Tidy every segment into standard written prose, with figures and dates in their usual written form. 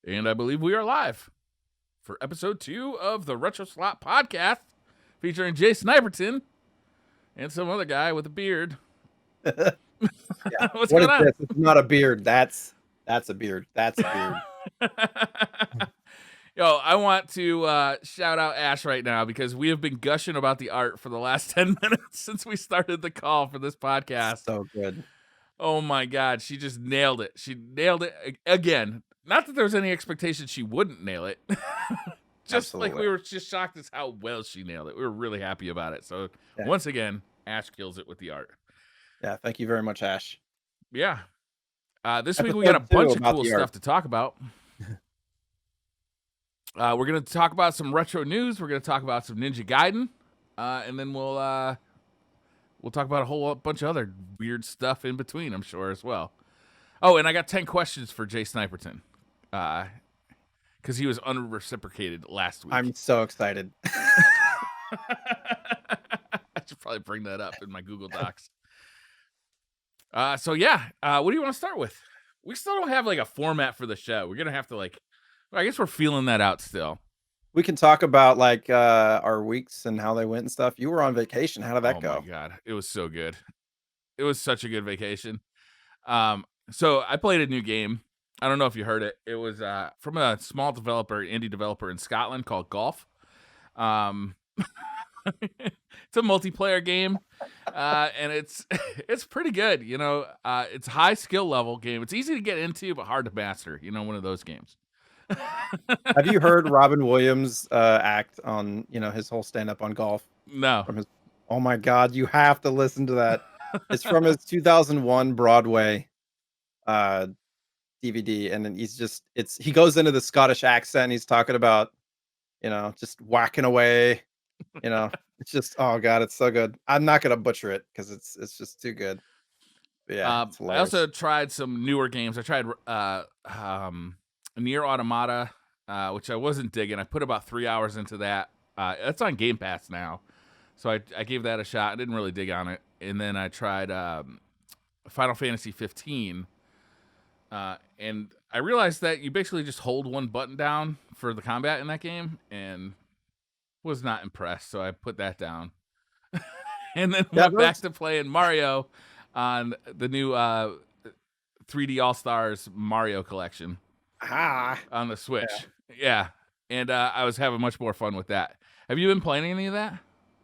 And I believe we are live for episode 2 of the Retro Slot Podcast, featuring JSniperton and some other guy with a beard. Yeah. What's What going is on? this? It's not a beard. That's a beard. That's a beard. Yo, I want to shout out Ash right now because we have been gushing about the art for the last 10 minutes since we started the call for this podcast. So good. Oh my God, she just nailed it. She nailed it again. Not that there was any expectation she wouldn't nail it. Just like we were just shocked as how well she nailed it. We were really happy about it. So once again, Ash kills it with the art. Yeah, thank you very much, Ash. Yeah. This week we got a bunch of cool stuff to talk about. We're going to talk about some retro news. We're going to talk about some Ninja Gaiden. And then we'll talk about a whole bunch of other weird stuff in between, I'm sure, as well. Oh, and I got 10 questions for JSniperton. Because he was unreciprocated last week. I'm so excited. I should probably bring that up in my Google Docs. What do you want to start with? We still don't have like a format for the show. We're gonna have to I guess we're feeling that out still. We can talk about like our weeks and how they went and stuff. You were on vacation. How did that go? Oh my God, it was so good. It was such a good vacation. So I played a new game. I don't know if you heard it. It was from a small indie developer in Scotland called Golf. It's a multiplayer game, and it's pretty good. You know, it's a high skill level game. It's easy to get into, but hard to master. You know, one of those games. Have you heard Robin Williams act on his whole stand up on golf? No. Oh my God, you have to listen to that. It's from his 2001 Broadway DVD, and then he goes into the Scottish accent. And he's talking about just whacking away. It's just, oh God, it's so good. I'm not gonna butcher it because it's just too good. But yeah, I also tried some newer games. I tried Nier Automata, which I wasn't digging. I put about 3 hours into that. It's on Game Pass now, so I gave that a shot. I didn't really dig on it, and then I tried Final Fantasy 15, and I realized that you basically just hold one button down for the combat in that game, and was not impressed, so I put that down. And then went back to playing Mario on the new 3D All-Stars Mario collection on the Switch. Yeah. And I was having much more fun with that. Have you been playing any of that?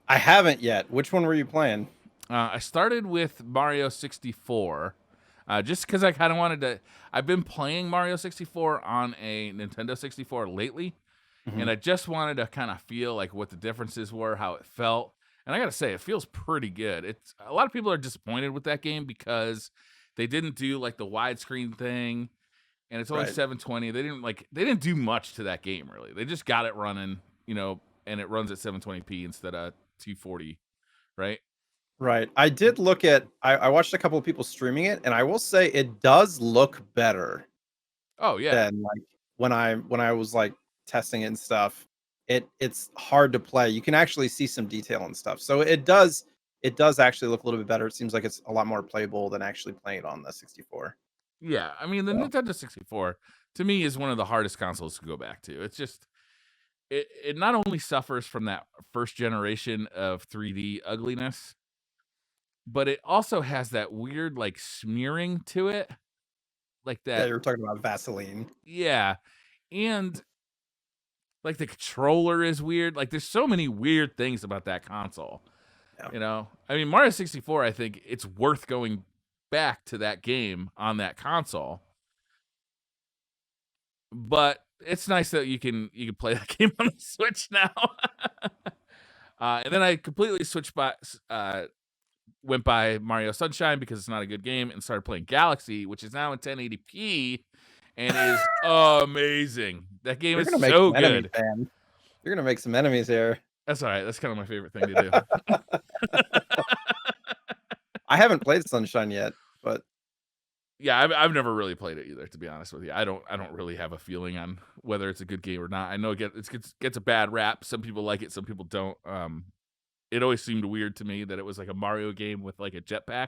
I haven't yet. Which one were you playing? I started with Mario 64, just because I kind of wanted to. I've been playing Mario 64 on a Nintendo 64 lately, and I just wanted to kind of feel like what the differences were, how it felt. And I gotta say, it feels pretty good. It's a lot of people are disappointed with that game because they didn't do like the widescreen thing, and it's only 720. They didn't do much to that game really. They just got it running, and it runs at 720p instead of 240, right? Right. I did look at. I watched a couple of people streaming it, and I will say it does look better. Oh yeah. Than like when I was like testing it and stuff. It's hard to play. You can actually see some detail and stuff. So it does actually look a little bit better. It seems like it's a lot more playable than actually playing it on the 64. Yeah, I mean the Nintendo 64 to me is one of the hardest consoles to go back to. It's just it not only suffers from that first generation of 3D ugliness, but it also has that weird like smearing to it. Like that. Yeah, you're talking about Vaseline. Yeah. And like the controller is weird. Like there's so many weird things about that console. Yeah. I mean, Mario 64, I think it's worth going back to that game on that console. But it's nice that you can play that game on the Switch now. And then I completely went by Mario Sunshine because it's not a good game, and started playing Galaxy, which is now in 1080p and is amazing. That game is so good. You're gonna make some enemies here. That's all right. That's kind of my favorite thing to do. I haven't played Sunshine yet, but yeah, I've never really played it either. To be honest with you, I don't really have a feeling on whether it's a good game or not. I know it gets a bad rap. Some people like it, some people don't. It always seemed weird to me that it was like a Mario game with like a jetpack.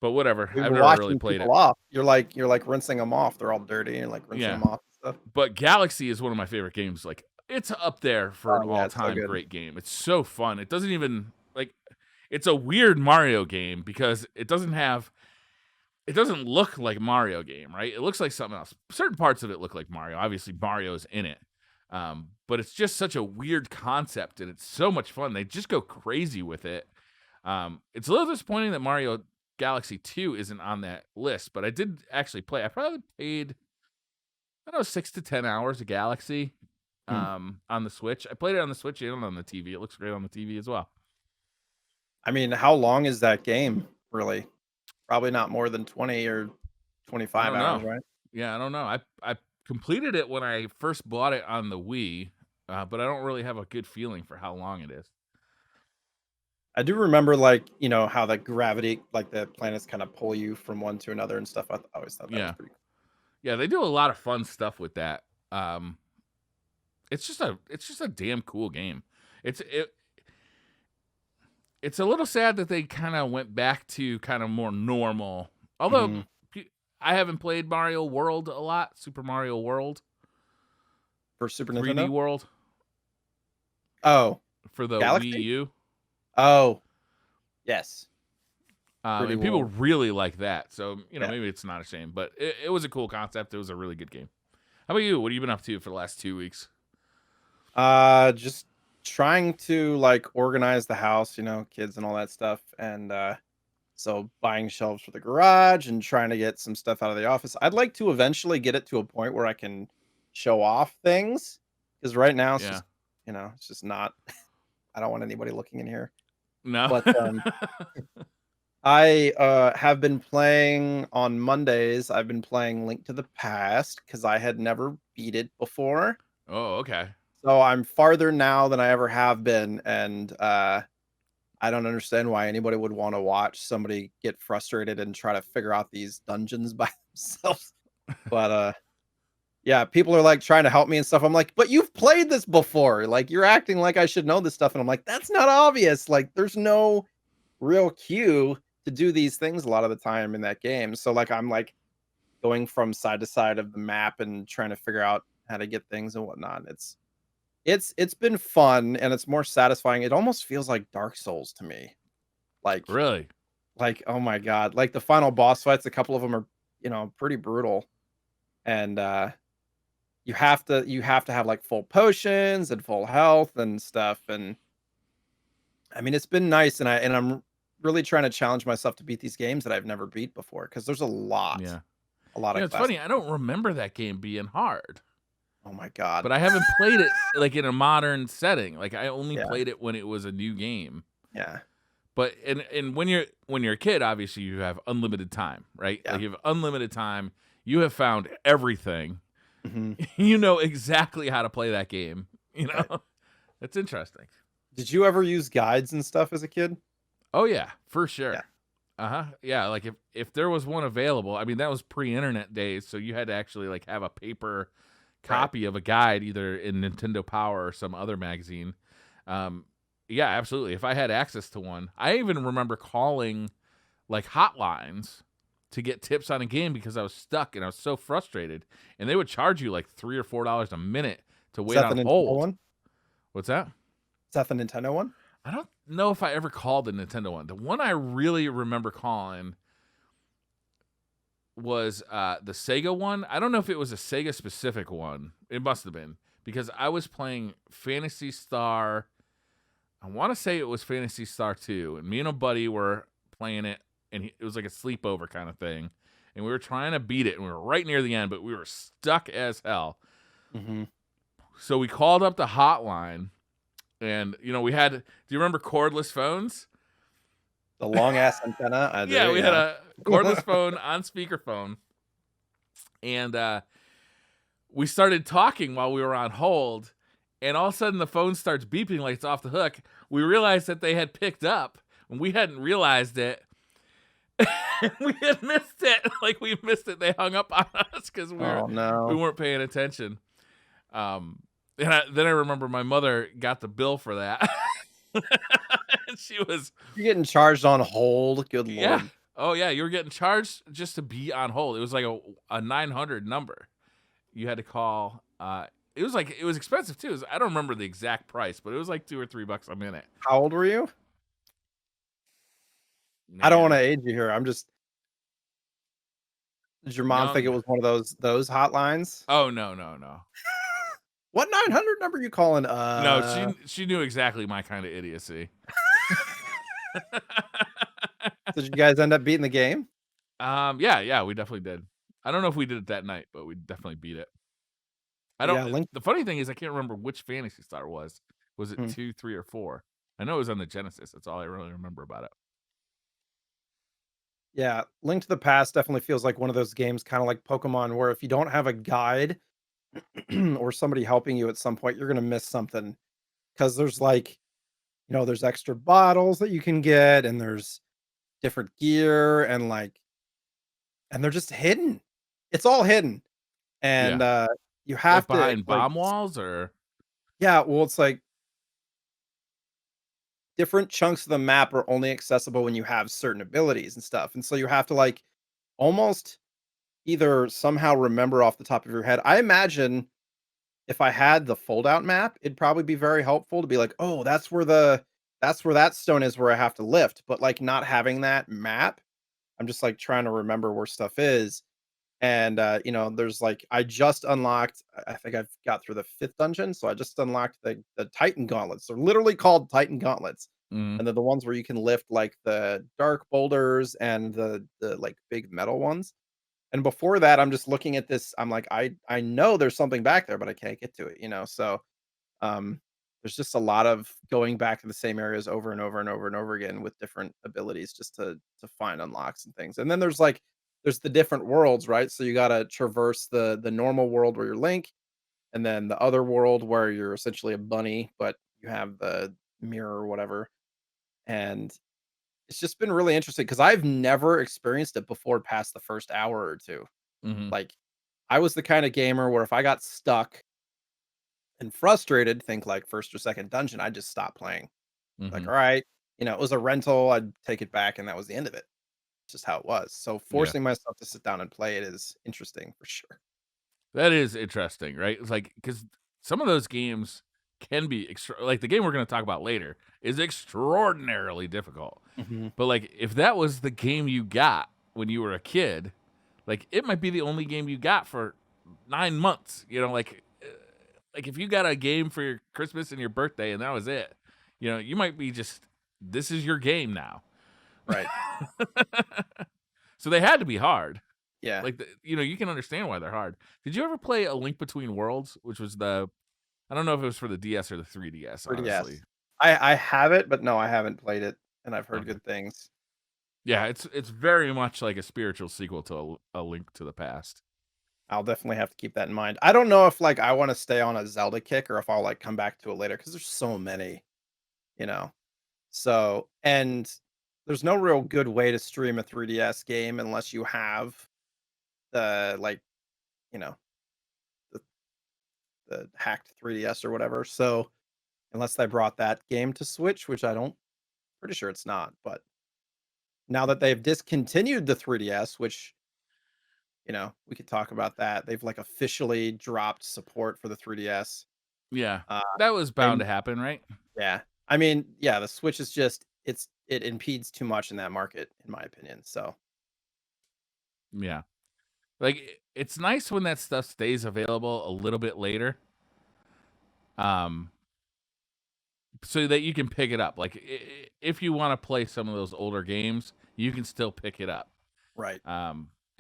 But whatever. We I've were never really watching played people it. off. You're like rinsing them off. They're all dirty and like rinsing Yeah. them off and stuff. But Galaxy is one of my favorite games. Like, it's up there for an Oh yeah, it's so all-time good. great game. It's so fun. It doesn't even like it's a weird Mario game because it doesn't look like Mario game, right? It looks like something else. Certain parts of it look like Mario. Obviously, Mario's in it. But it's just such a weird concept and it's so much fun. They just go crazy with it. It's a little disappointing that Mario Galaxy 2 isn't on that list, but I did actually play. I probably played, I don't know, 6 to 10 hours of Galaxy on the Switch. I played it on the Switch and on the TV. It looks great on the TV as well. I mean, how long is that game really? Probably not more than 20 or I 25 don't know. hours, right? Yeah, I don't know. I completed it when I first bought it on the Wii, but I don't really have a good feeling for how long it is. I do remember, like, how the gravity, like the planets kind of pull you from one to another and stuff. I always thought that was Yeah. pretty cool. Yeah, they do a lot of fun stuff with that. It's just a damn cool game. It's a little sad that they kind of went back to kind of more normal. Although Mhm. I haven't played Mario World a lot, Super Mario World, For Super 3D Nintendo? World Oh, for the Wii Galaxy? U. Oh, yes. 3D And people World. really like that. So, Yeah. maybe it's not a shame, but it was a cool concept. It was a really good game. How about you? What have you been up to for the last 2 weeks? Just trying to like organize the house, kids and all that stuff. And so buying shelves for the garage and trying to get some stuff out of the office. I'd like to eventually get it to a point where I can show off things. Because right now it's Yeah. just, it's just not I don't want anybody looking in here. No? But I have been playing on Mondays. I've been playing Link to the Past because I had never beat it before. Oh, okay. So I'm farther now than I ever have been, and I don't understand why anybody would want to watch somebody get frustrated and try to figure out these dungeons by themselves. But yeah, people are like trying to help me and stuff. I'm like, but you've played this before. Like you're acting like I should know this stuff, and I'm like, that's not obvious. Like there's no real cue to do these things a lot of the time in that game. So like I'm like going from side to side of the map and trying to figure out how to get things and whatnot. It's been fun and it's more satisfying. It almost feels like Dark Souls to me. Like Really? like oh my god, like the final boss fights, a couple of them are, pretty brutal. And you have to have like full potions and full health and stuff. And I mean, it's been nice, and I'm really trying to challenge myself to beat these games that I've never beat before because there's a lot, Yeah. a lot of It's classic. funny. I don't remember that game being hard, Oh my god. but I haven't played it like in a modern setting. Like I only Yeah, played it when it was a new game. yeah, But and when you're a kid, obviously you have unlimited time, right? yeah. Like you have unlimited time. You have found everything. Mhm, You know exactly how to play that game. You right. know, that's interesting. Did you ever use guides and stuff as a kid? Oh yeah, for Yeah, sure. Yeah. Like if there was one available, I mean that was pre-internet days, so you had to actually like have a paper right. copy of a guide either in Nintendo Power or some other magazine. Um, yeah, absolutely. If I had access to one, I even remember calling like hotlines to get tips on a game because I was stuck and I was so frustrated, and they would charge you like $3 or $4 a minute to Is wait that the on Nintendo hold. one? What's that? Is that the Nintendo one? I don't know if I ever called the Nintendo one. The one I really remember calling was the Sega one. I don't know if it was a Sega specific one. It must have been because I was playing Phantasy Star. I want to say it was Phantasy Star 2, and me and a buddy were playing it, and it was like a sleepover kind of thing, and we were trying to beat it, and we were right near the end, but we were stuck as hell. Mhm. So we called up the hotline, and we had. Do you remember cordless phones? The long ass antenna? I Yeah, do, we had yeah. a cordless phone on speakerphone, and we started talking while we were on hold, and all of a sudden the phone starts beeping like it's off the hook. We realized that they had picked up, and we hadn't realized it. We had missed it. Like we missed it. They hung up on us because Oh, we no. weren't paying attention. Then I remember my mother got the bill for that. And she was You're getting charged on hold, good Yeah. lord. Oh yeah, you were getting charged just to be on hold. It was like a 900 number. You had to call. It was like it was expensive too. I don't remember the exact price, but it was like $2 or $3 a minute. How old were you? I don't Man, wanna age you here. I'm just Did your mom think it young. was one of those hotlines? Oh no, no, no, "What 900 number you calling?" no. She knew exactly my kind of idiocy. Did you guys end up beating the game? Yeah, yeah, we definitely did. I don't know if we did it that night, but we definitely beat it. I don't. Yeah, Link The funny thing is, I can't remember which Fantasy Star it was. Was it hmm. 2, 3, or 4? I know it was on the Genesis. That's all I really remember about it. Yeah, Link to the Past definitely feels like one of those games, kinda like Pokemon, where if you don't have a guide or somebody helping you at some point, you're gonna miss something. Because there's, like, there's extra bottles that you can get, and there's different gear, and they're just hidden. It's all hidden, and, Yeah, you like have to, behind bomb walls, or yeah, well, it's like different chunks of the map are only accessible when you have certain abilities and stuff, and so you have to, like, almost either somehow remember off the top of your head. I imagine if I had the fold-out map, it'd probably be very helpful to be like, "Oh, that's where that stone is where I have to lift," but, like, not having that map, I'm just, like, trying to remember where stuff is, and, there's, like I just unlocked I think I've got through the 5th dungeon, so I just unlocked the Titan Gauntlets. They're literally called Titan Gauntlets, mm, and they're the ones where you can lift, like, the dark boulders and like, big metal ones. And before that, I'm just looking at this, I'm like, I know there's something back there, but I can't get to it. So, um, there's just a lot of going back to the same areas over and over and over and over again with different abilities just to find unlocks and things. And then there's the different worlds, right? So you gotta traverse the normal world where you're Link, and then the other world where you're essentially a bunny, but you have the mirror or whatever. And it's just been really interesting because I've never experienced it before past the first hour or two. mhm, Like, I was the kind of gamer where if I got stuck and frustrated, think like first or second dungeon, I'd just stop playing. Like, mhm, all right, it was a rental, I'd take it back, and that was the end of it. It's just how it was. So yeah. forcing myself to sit down and play it is interesting for sure. That is interesting, right? It's like because some of those games can be like the game we're going to talk about later is extraordinarily difficult. Mhm. But like if that was the game you got when you were a kid, like it might be the only game you got for 9 months. Like if you got a game for your Christmas and your birthday and that was it, you might be just this is your game now. Right. So they had to be hard. Yeah. Like you can understand why they're hard. Did you ever play A Link Between Worlds, which was I don't know if it was for the DS or the 3DS, 3DS. honestly. I have it, but no, I haven't played it, and I've heard Okay. good things. Yeah, it's very much like a spiritual sequel to A Link to the Past. I'll definitely have to keep that in mind. I don't know if like I want to stay on a Zelda kick or if I'll like come back to it later because there's so many, you know. And there's no real good way to stream a 3DS game unless you have the like, you know, the, the hacked 3DS or whatever. So unless they brought that game to Switch, which I don't pretty sure it's not, but now that they've discontinued the 3DS, which, we could talk about that. They've like officially dropped support for the 3DS. Yeah. Uh That was bound and to happen, right? yeah. I mean, yeah, the Switch is just it impedes too much in that market, in my opinion. So Yeah. Like it's nice when that stuff stays available a little bit later. Um so that you can pick it up. Like if you want to play some of those older games, you can still pick it up. right.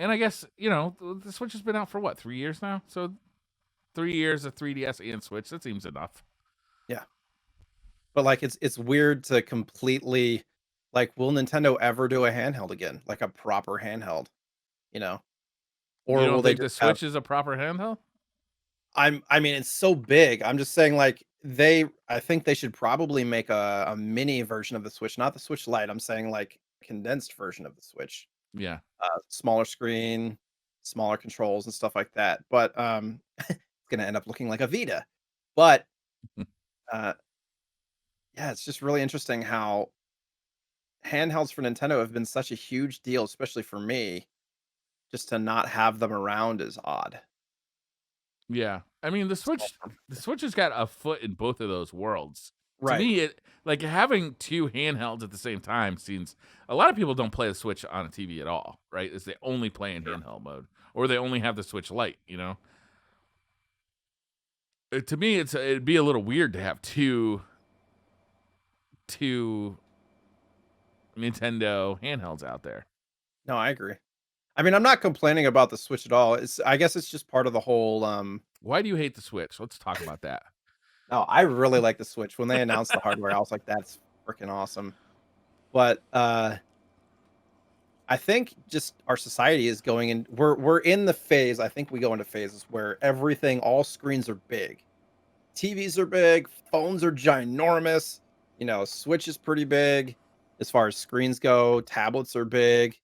And I guess, the Switch has been out for what, 3 years now? So 3 years of 3DS and Switch, that seems enough. Yeah. But like it's weird to completely like will Nintendo ever do a handheld again? Like a proper handheld, you know? You Or will don't they think the just have Switch is a proper handheld? I mean it's so big. I'm just saying like I think they should probably make a mini version of the Switch, not the Switch Lite. I'm saying like condensed version of the Switch. Yeah. Smaller screen, smaller controls and stuff like that. But it's gonna end up looking like a Vita. But uh yeah, it's just really interesting how handhelds for Nintendo have been such a huge deal, especially for me. Just to not have them around is odd. Yeah. I mean, Small the form. Switch has got a foot in both of those worlds. To Right. me, it like having two handhelds at the same time seems a lot of people don't play the Switch on a TV at all, right? Is they only play in Sure. handheld mode or they only have the Switch Lite, you know? To me, it'd be a little weird to have two Nintendo handhelds out there. No, I agree. I mean, I'm not complaining about the Switch at all. I guess it's just part of the whole, Why do you hate the Switch? Let's talk about that. no, I really like the Switch. When they announced the hardware, I was like, "That's freaking awesome." But, I think just our society is going in we're in the phase, I think we go into phases where all screens are big. TVs are big, phones are ginormous, Switch is pretty big as far as screens go, tablets are big,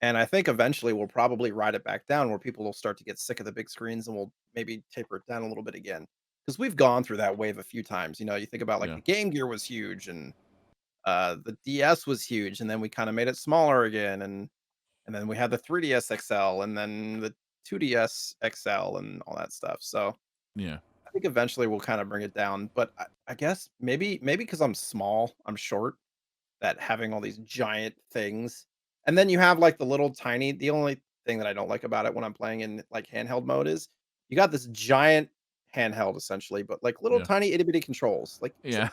and I think eventually we'll probably ride it back down where people will start to get sick of the big screens and we'll maybe taper it down a little bit again. Because 'Cause we've gone through that wave a few times, you think about, like, Yeah. the Game Gear was huge and, the DS was huge, and then we kinda made it smaller again, and then we had the 3DS XL and then the 2DS XL and all that stuff, so Yeah. I think eventually we'll kinda bring it down, but I guess maybe because 'cause I'm small, I'm short, that having all these giant things and then you have, like, the only thing that I don't like about it when I'm playing in, like, handheld mode is you got this giant handheld essentially, but, like, little Yeah. tiny itty bitty controls, like, Yeah.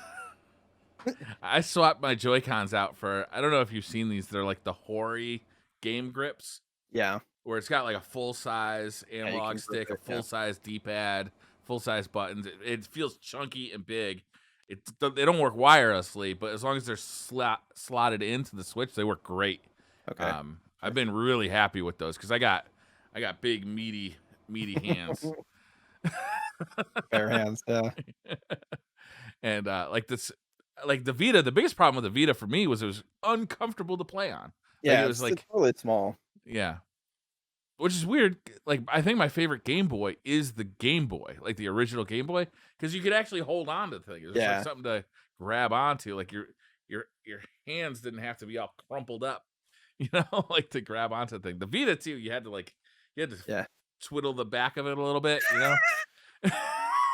I swapped my Joy-Cons out for I don't know if you've seen these. They're like the Hori game grips yeah. where it's got like a full size Yeah, you analog can grip stick, a it, yeah. full size D-pad, full size buttons. It feels chunky and big. They don't work wirelessly, but as long as they're slotted into the Switch, they work great. Okay. I've been really happy with those because I got big meaty hands. Bare hands, yeah. And like the Vita, the biggest problem with the Vita for me was it was uncomfortable to play on. Like Yeah, it was it's like really small. yeah, which is weird. Like I think my favorite Game Boy is the Game Boy, like the original Game Boy, because you could actually hold on to the thing. It was like Yeah. something to grab onto. Like your hands didn't have to be all crumpled up, like to grab onto the thing. The Vita too, you had to Yeah. twiddle the back of it a little bit.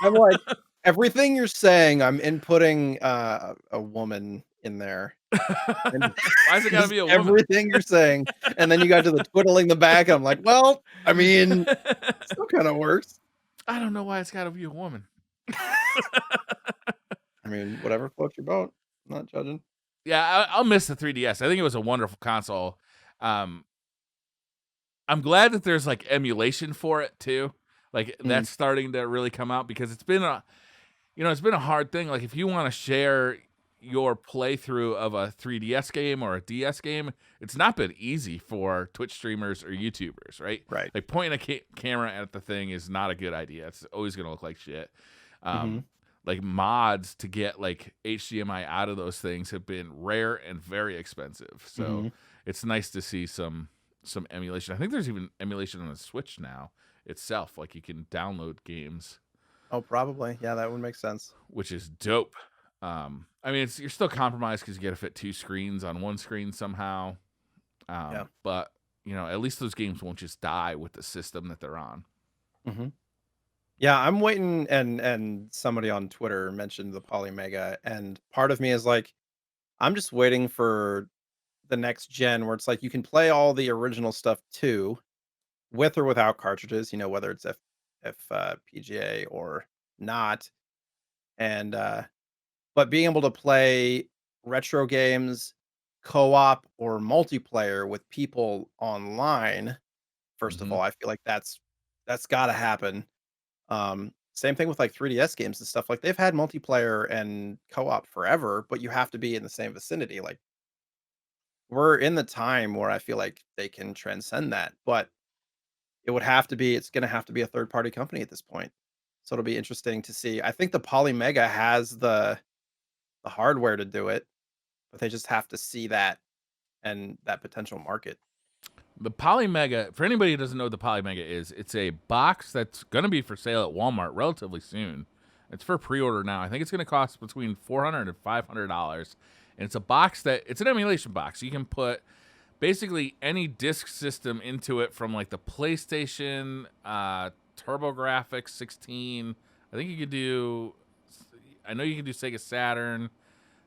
I'm like, everything you're saying, I'm inputting, a woman in there, and Why's it gotta just be a woman? everything you're saying, and then you got to the twiddling the back, I'm like, "Well, I mean, still kinda works." I don't know why it's gotta be a woman. I mean, whatever floats your boat. I'm not judging. Yeah, I'll miss the 3DS. I think it was a wonderful console. Um, I'm glad that there's like emulation for it too. Like Mm, that's starting to really come out because it's been a hard thing. Like if you want to share your playthrough of a 3DS game or a DS game, it's not been easy for Twitch streamers or YouTubers, right? right. Like pointing a camera at the thing is not a good idea. It's always going to look like shit. Mhm. Um, like mods to get like HDMI out of those things have been rare and very expensive. So Mhm. it's nice to see some emulation. I think there's even emulation on the Switch now itself. Like you can download games, Oh, probably. Yeah, that would make sense. which is dope. I mean, you're still compromised because you got to fit two screens on one screen somehow. Yeah. But at least those games won't just die with the system that they're on. Mhm. Yeah, I'm waiting and somebody on Twitter mentioned the Polymega, and part of me is like, I'm just waiting for the next gen where it's like you can play all the original stuff too, with or without cartridges, whether it's PGA or not. And but being able to play retro games co-op or multiplayer with people online, first of Hmm. all, I feel like that's got to happen. Same thing with like 3DS games and stuff. Like they've had multiplayer and co-op forever, but you have to be in the same vicinity. Like we're in the time where I feel like they can transcend that, but it's gonna have to be a third party company at this point. So it'll be interesting to see. I think the Polymega has the hardware to do it, but they just have to see that and that potential market. The Polymega, for anybody who doesn't know what the Polymega is, it's a box that's going to be for sale at Walmart relatively soon. It's for pre-order now. I think it's going to cost between $400 and $500, and it's a box it's an emulation box. You can put basically any disk system into it, from like the PlayStation, TurboGrafx 16. I think you could do. I know you can do Sega Saturn.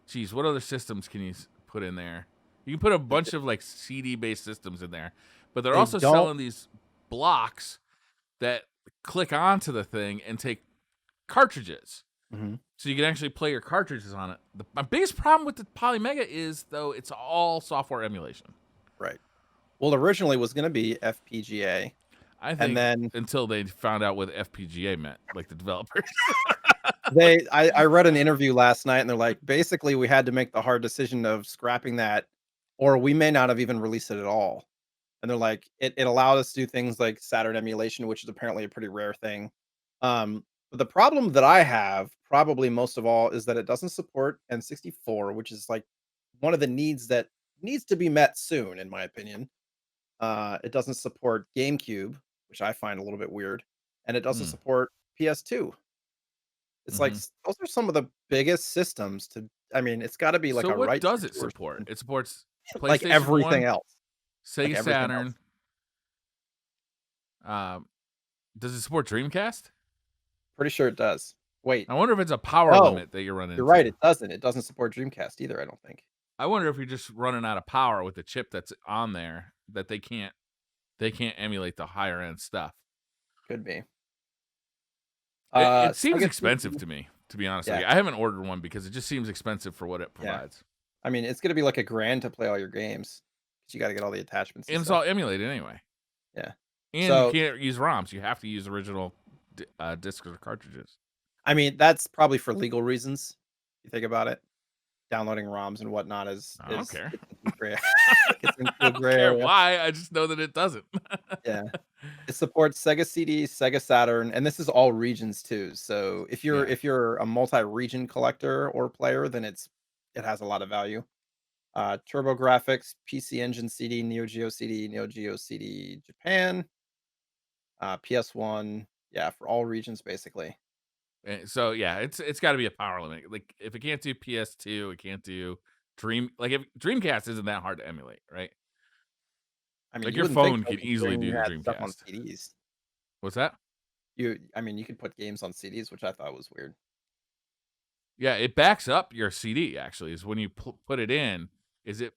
Geez, what other systems can you put in there? You can put a bunch of like CD-based systems in there, but they're They also don't. selling these blocks that click onto the thing and take cartridges. Mhm. So you can actually play your cartridges on it. My biggest problem with the Polymega is, though, it's all software emulation. Right. Well, originally was going to be FPGA, I and think then until they found out what FPGA meant, like the developers. I read an interview last night, and they're like, basically, we had to make the hard decision of scrapping that, or we may not have even released it at all. And they're like, it allowed us to do things like Saturn emulation, which is apparently a pretty rare thing. But the problem that I have, probably most of all, is that it doesn't support N64, which is like one of the needs that needs to be met soon, in my opinion. It doesn't support GameCube, which I find a little bit weird, and it doesn't Hmm. support PS2. It's like Mm-hmm. those are some of the biggest systems to. I mean, it's got to be like So a what right does stick it or support? something. It supports Like PlayStation everything 1, else. Like Sega everything Saturn. else. Um, does it support Dreamcast? Pretty sure it does. Wait, I wonder if it's a power no, limit that you're running you're right. into. It doesn't. It doesn't support Dreamcast either. I don't think. I wonder if you're just running out of power with the chip that's on there, that they can't emulate the higher end stuff. Could be. It seems Sega expensive CD, to me, to be honest with yeah, you. I haven't ordered one because it just seems expensive for what it yeah. provides. I mean, it's gonna be like $1,000 to play all your games. 'Cause you got to get all the attachments and And it's stuff. all emulated anyway. Yeah. And you So, can't use ROMs. You have to use original discs or cartridges. I mean, that's probably for legal reasons. If you think about it, downloading ROMs and whatnot I don't is care. gets into gray, gets into I a don't gray care area. why. I just know that it doesn't. Yeah. It supports Sega CD, Sega Saturn, and this is all regions too. So Yeah. if you're a multi-region collector or player, then it has a lot of value. TurboGrafx, PC Engine CD, Neo Geo CD Japan, PS1, yeah, for all regions basically. So yeah, it's got to be a power limit. Like if it can't do PS2, it can't do if Dreamcast isn't that hard to emulate, right? I mean, Like you your wouldn't think phone so can easily considering do you the had stuff on Dreamcast. CDs. What's that? I mean, you could put games on CDs, which I thought was weird. Yeah, it backs up your CD. Actually, is when you put it in, is it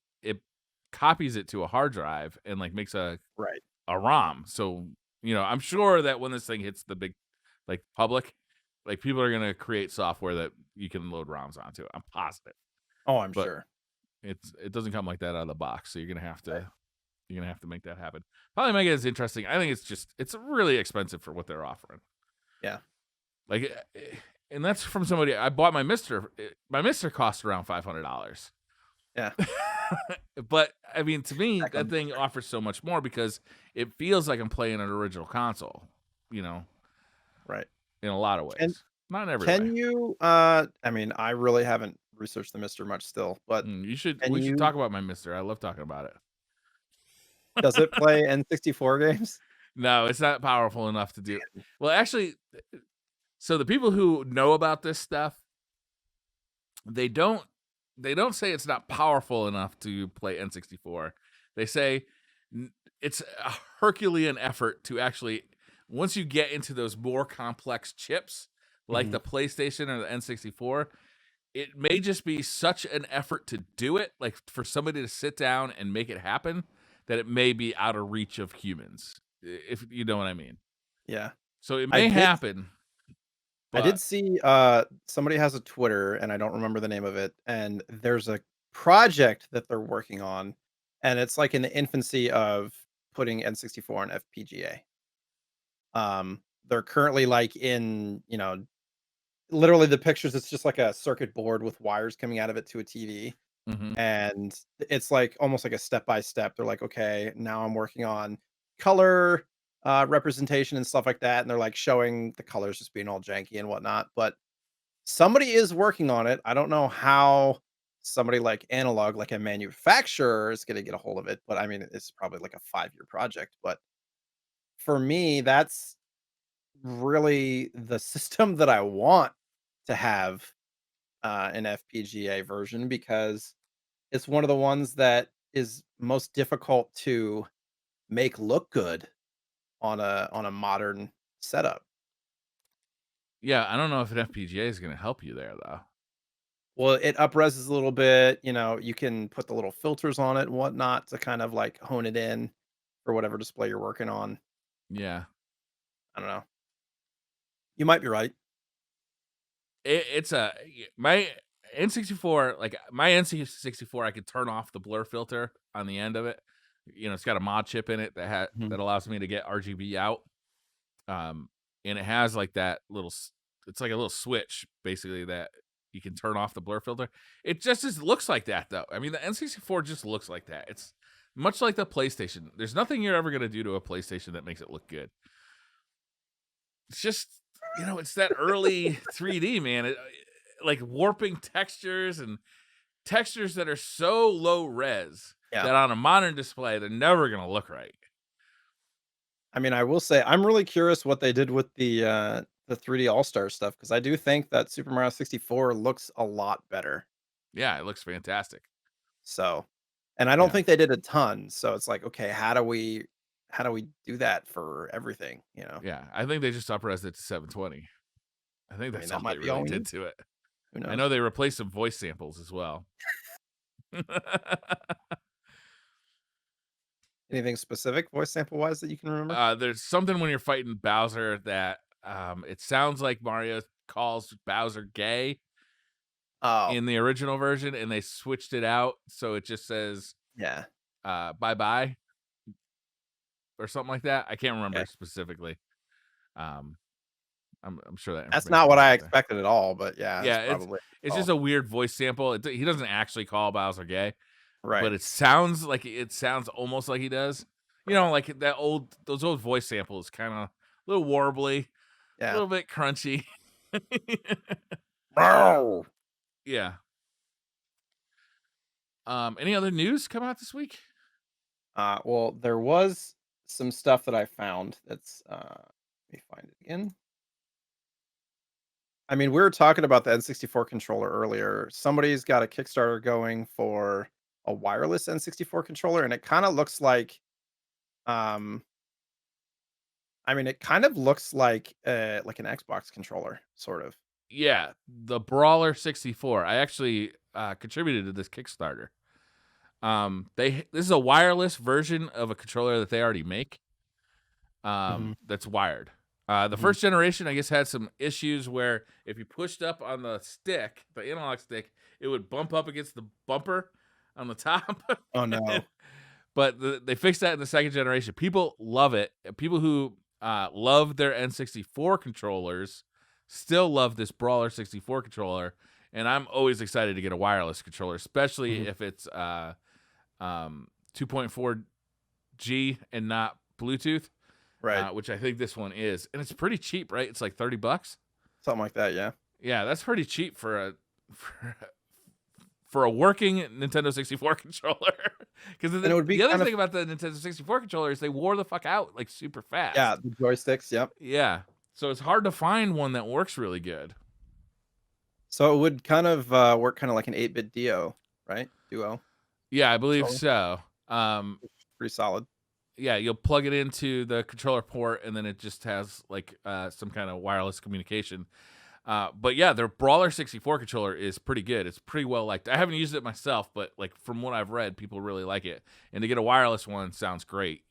copies it to a hard drive and like makes Right. a ROM. So I'm sure that when this thing hits the big like public, like people are gonna create software that you can load ROMs onto. I'm positive, Oh, I'm but sure. it doesn't come like that out of the box. So Right. you're gonna have to make that happen. Polymega is interesting. I think it's really expensive for what they're offering. Yeah. Like, and that's from somebody. I bought my Mister. My Mister cost around $500. Yeah. But I mean, to me, Back that on thing offers so much more because it feels like I'm playing an original console. You know, right. in a lot of Can ways, not in every way. can you I mean, I really haven't researched the Mister much still, but You should. can We should you talk about my Mister. I love talking about it. does it play N64 games? No, it's not powerful enough to do. Well, actually, so the people who know about this stuff, they don't say it's not powerful enough to play N64. They say it's a Herculean effort to actually, once you get into those more complex chips like Mhm. the PlayStation or the N64, it may just be such an effort to do it, like for somebody to sit down and make it happen, that it may be out of reach of humans, if you know what I mean. Yeah. So it I may did happen, I did but see somebody has a Twitter and I don't remember the name of it, and there's a project that they're working on, and it's like in the infancy of putting N64 on FPGA. They're currently like in, literally the pictures, it's just like a circuit board with wires coming out of it to a TV. mhm. And it's like almost like a step by step. They're like, okay, now I'm working on color representation and stuff like that. And they're like showing the colors just being all janky and whatnot. But somebody is working on it. I don't know how somebody like Analog, like a manufacturer, is going to get a hold of it. But I mean, it's probably like a 5-year project. But for me, that's really the system that I want to have an FPGA version because it's one of the ones that is most difficult to make look good on a modern setup. Yeah, I don't know if an FPGA is gonna help you there though. Well, it upreses a little bit, you know, you can put the little filters on it and whatnot to kind of like hone it in for whatever display you're working on. Yeah. I don't know. You might be right. It's a my N64, like my N64, I could turn off the blur filter on the end of it. You know, it's got a mod chip in it Mhm. that allows me to get RGB out. And it has like that it's like a little switch basically that you can turn off the blur filter. It just looks like that though. I mean, the N64 just looks like that. It's much like the PlayStation. There's nothing you're ever gonna do to a PlayStation that makes it look good. It's just, it's that early 3D, man. Like warping textures that are so low res Yeah. that on a modern display they're never gonna look right. I mean, I will say I'm really curious what they did with the 3D All-Star stuff because I do think that Super Mario 64 looks a lot better. Yeah, it looks fantastic. So, and I don't Yeah, think they did a ton. So it's like, okay, how do we do that for everything? You know, yeah. I think they just upres it to 720. I think I mean, that's that all they might be all really we did need. to it. Who I know knows? they replaced some voice samples as well. Anything specific voice sample wise that you can remember? There's something when you're fighting Bowser that it sounds like Mario calls Bowser gay Oh, in the original version, and they switched it out so it just says yeah. bye bye or something like that. I can't remember Okay. specifically. Um, I'm sure that That's not information what is I out there. expected at all, but yeah, it's Yeah, probably it's just oh, a weird voice sample. He doesn't actually call Bowser gay, right. but it sounds almost like he does. Like those old voice samples, kind of a little warbly, a Yeah. little bit crunchy. Wow. Yeah. Any other news come out this week? Well, there was some stuff that I found that's let me find it again. I mean, we were talking about the N64 controller earlier. Somebody's got a Kickstarter going for a wireless N64 controller, and it kind of looks um, I mean, it kind of looks like an Xbox controller, sort of. Yeah, the Brawler 64. I actually contributed to this Kickstarter. This is a wireless version of a controller that they already make. Hmm. That's wired. The Hmm. first generation, I guess, had some issues where if you pushed up on the stick, the analog stick, it would bump up against the bumper on the top. Oh no. But they fixed that in the second generation. People love it. People who love their N64 controllers still love this Brawler 64 controller. And I'm always excited to get a wireless controller, especially Hmm. if it's 2.4G and not Bluetooth, Right. which I think this one is. And it's pretty cheap, right? It's like $30. Something like that. Yeah. Yeah, that's pretty cheap for a working Nintendo 64 controller. Because And it would be the other kind of thing about the Nintendo 64 controller is they wore the fuck out like super yeah, fast. the joysticks. Yep. Yeah. So it's hard to find one that works really good. So it would kind of work kind of like an 8-bit Dio, right? Duo Yeah, I believe controller. so. Pretty solid. Yeah, you'll plug it into the controller port and then it just has like some kind of wireless communication. But yeah, their Brawler 64 controller is pretty good. It's pretty well liked. I haven't used it myself, but like from what I've read, people really like it. And to get a wireless one sounds great.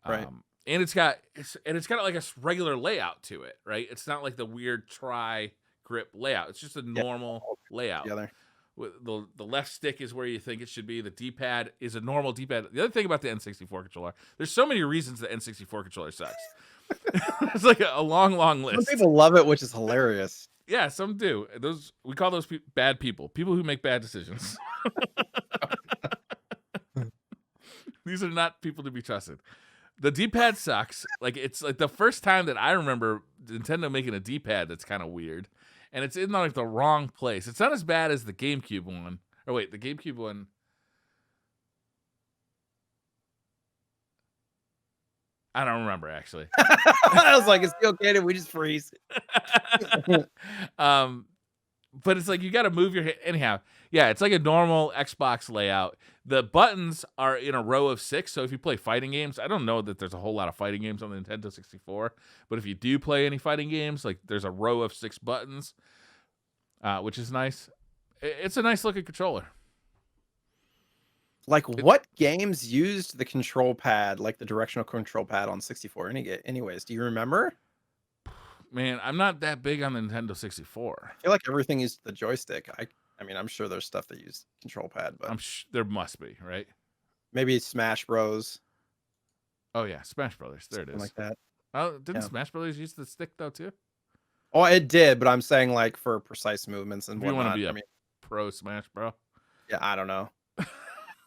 Right. And it's got like a regular layout to it, right? It's not like the weird tri grip layout. It's just a Yeah. normal All layout. together. The left stick is where you think it should be. The D-pad is a normal D-pad. The other thing about the N64 controller, there's so many reasons the N64 controller sucks. It's like a long, long Some list. people love it, which is hilarious. Yeah, some do. Those we call those bad people who make bad decisions. These are not people to be trusted. The D-pad sucks. Like it's like the first time that I remember Nintendo making a D-pad that's kind of weird, and it's in like the wrong place. It's not as bad as the GameCube one. Or wait, the GameCube one. I don't remember actually. I was like, "Is he okay? Did we just freeze?" um, but it's like you got to move your anyhow. Yeah, it's like a normal Xbox layout. The buttons are in a row of 6, so if you play fighting games, I don't know that there's a whole lot of fighting games on the Nintendo 64, but if you do play any fighting games, like there's a row of 6 buttons, which is nice. It's a nice looking controller. Like, It, what games used the control pad, like the directional control pad on 64? Anyways, do you remember? man, I'm not that big on the Nintendo 64. I feel like everything used the joystick. I mean, I'm sure there's stuff that used control pad, but There must be, right? maybe Smash Bros. Oh yeah, Smash Brothers. There it Something is. like that. Oh, didn't Yeah. Smash Brothers use the stick though too? Oh, it did, but I'm saying like for precise movements and If you want to whatnot. be I a mean, pro Smash Bro, yeah, I don't know.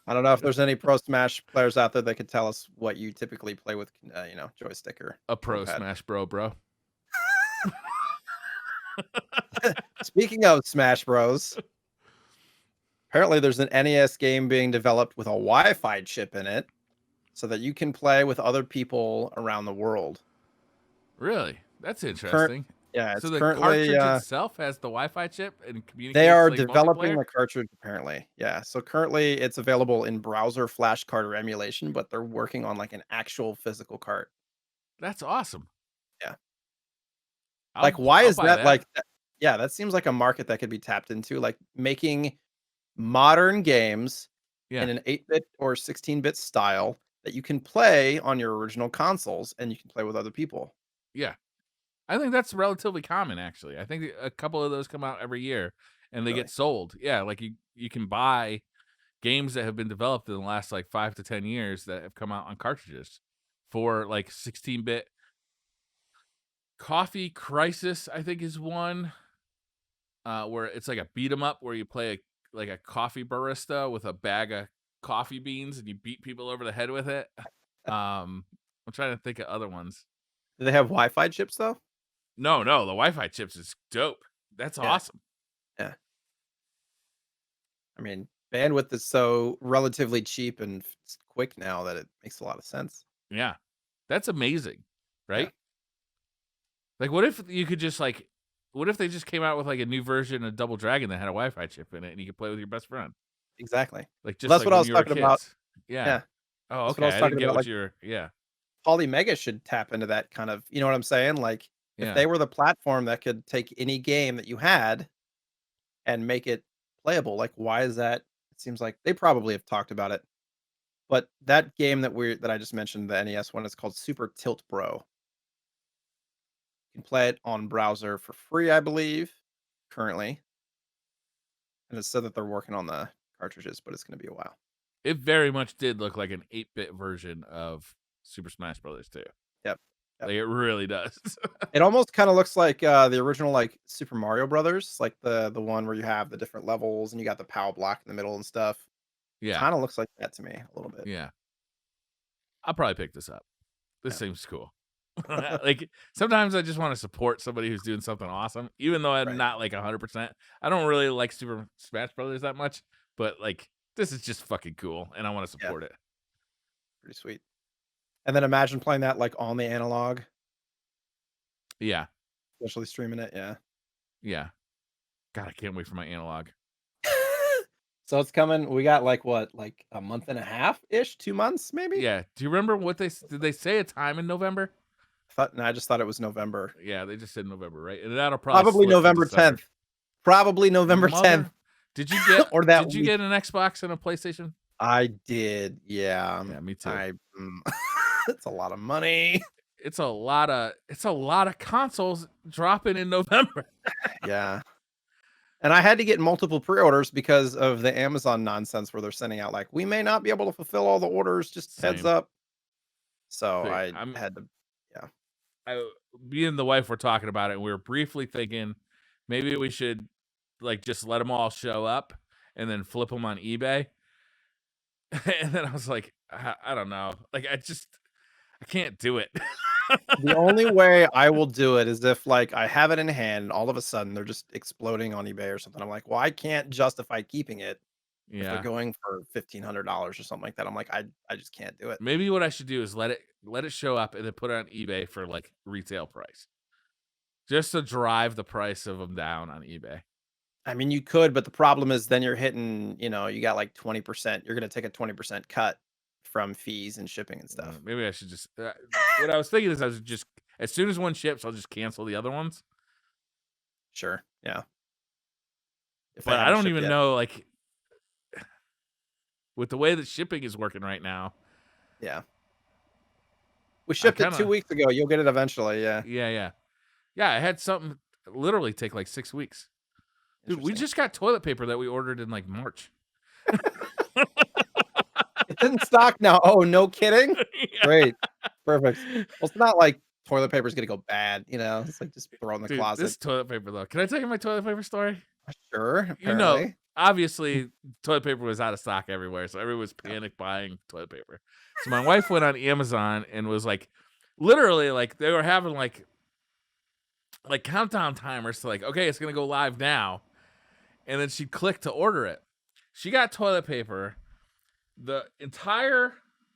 I don't know if there's any pro Smash players out there that could tell us what you typically play with, joystick or a control pro pad. Smash Bro. Speaking of Smash Bros, apparently there's an NES game being developed with a Wi-Fi chip in it so that you can play with other people around the world. Really? That's Current interesting. Yeah, So it's the currently cartridge itself has the Wi-Fi chip and they communicates are like developing multiplayer? the cartridge apparently. Yeah, so currently it's available in browser flashcard or emulation, but they're working on like an actual physical cart. That's awesome. Yeah. Like, I'll why I'll is buy that that. like that yeah, that seems like a market that could be tapped into, like making modern games Yeah. in an 8-bit or 16-bit style that you can play on your original consoles and you can play with other people. Yeah. I think that's relatively common actually. I think a couple of those come out every year and they get Really. sold. Yeah, like you can buy games that have been developed in the last like 5 to 10 years that have come out on cartridges for like 16-bit. Coffee Crisis I think is one where it's like a beat 'em up where you play like a coffee barista with a bag of coffee beans and you beat people over the head with it. I'm trying to think of other ones. Do they have Wi-Fi chips though? No, the Wi-Fi chips is dope. That's Yeah. awesome. Yeah. I mean, bandwidth is so relatively cheap and quick now that it makes a lot of sense. Yeah, that's amazing, Yeah. right? Like, what if you could just like, what if they just came out with like a new version of Double Dragon that had a Wi-Fi chip in it and you could play with your best friend, Exactly. like Well, just that's like what I when was you were talking about. kids? Yeah. Yeah. Oh, That's what I okay. was I didn't talking get about. what Like, you were. Yeah, Polymega should tap into that kind of, you know what I'm saying? Like, if yeah, they were the platform that could take any game that you had and make it playable, like, why is that? It seems like they probably have talked about it. But that game that I just mentioned, the NES one, is called Super Tilt Bro. You can play it on browser for free, I believe, currently. And it said that they're working on the cartridges, but it's going to be a while. it very much did look like an 8-bit version of Super Smash Brothers too. Yep. Yep. Like it really does. It almost kind of looks like the original like Super Mario Brothers, like the one where you have the different levels and you got the POW block in the middle and stuff. Yeah, Kind of looks like that to me a little bit. yeah. I'll probably pick this up. This Yeah. seems cool. Like sometimes I just want to support somebody who's doing something awesome, even though I'm Right. not like 100%. I don't really like Super Smash Brothers that much, but like this is just fucking cool, and I want to Yeah. support it. Pretty sweet. And then imagine playing that like on the analog, Yeah, especially streaming it. Yeah. yeah. God, I can't wait for my analog. So it's coming. We got like what, like a month and a half ish, 2 months maybe. Yeah. Do you remember what did they say a time in November? No, I just thought it was November. Yeah, they just said November, right? And that'll probably Probably slip to November December. 10th. Probably November 10th Mother, did you get or that did you week. get an Xbox and a PlayStation? I did. Yeah. Yeah, me too. I it's a lot of money. It's a lot of consoles dropping in November. Yeah. And I had to get multiple pre-orders because of the Amazon nonsense where they're sending out like, we may not be able to fulfill all the orders, just heads Same. up. So Thing. I had to, yeah. Me and the wife were talking about it, and we were briefly thinking maybe we should like just let them all show up and then flip them on eBay. And then I was like, I don't know, like I can't do it. The only way I will do it is if like I have it in hand and all of a sudden they're just exploding on eBay or something. I'm like, well, I can't justify keeping it if they're Yeah, going for $1,500 or something like that. I'm like, I just can't do it. maybe what I should do is let it show up and then put it on eBay for like retail price, just to drive the price of them down on eBay. I mean, you could, but the problem is then you're hitting, you got like 20%. You're gonna take a 20% cut from fees and shipping and stuff. Maybe I should just. What I was thinking is I was just as soon as one ships, I'll just cancel the other ones. Sure. Yeah. If they But I haven't don't shipped even yet. know, like, with the way that shipping is working right now. Yeah. We I shipped it kind 2 of. weeks ago. You'll get it eventually. Yeah. Yeah. I had something literally take like 6 weeks. Dude, we Interesting. just got toilet paper that we ordered in like March. It's in stock now. Oh, no kidding? Yeah. Great. Perfect. Well, it's not like toilet paper is gonna go bad, It's like just throw it in the Dude, closet. this toilet paper though. Can I tell you my toilet paper story? Sure, You know, apparently. obviously toilet paper was out of stock everywhere, so everyone was Yeah. panic buying toilet paper. So my wife went on Amazon and was like, literally, like they were having like countdown timers to like, okay, it's gonna go live now, and then she clicked to order it. She got toilet paper. The entire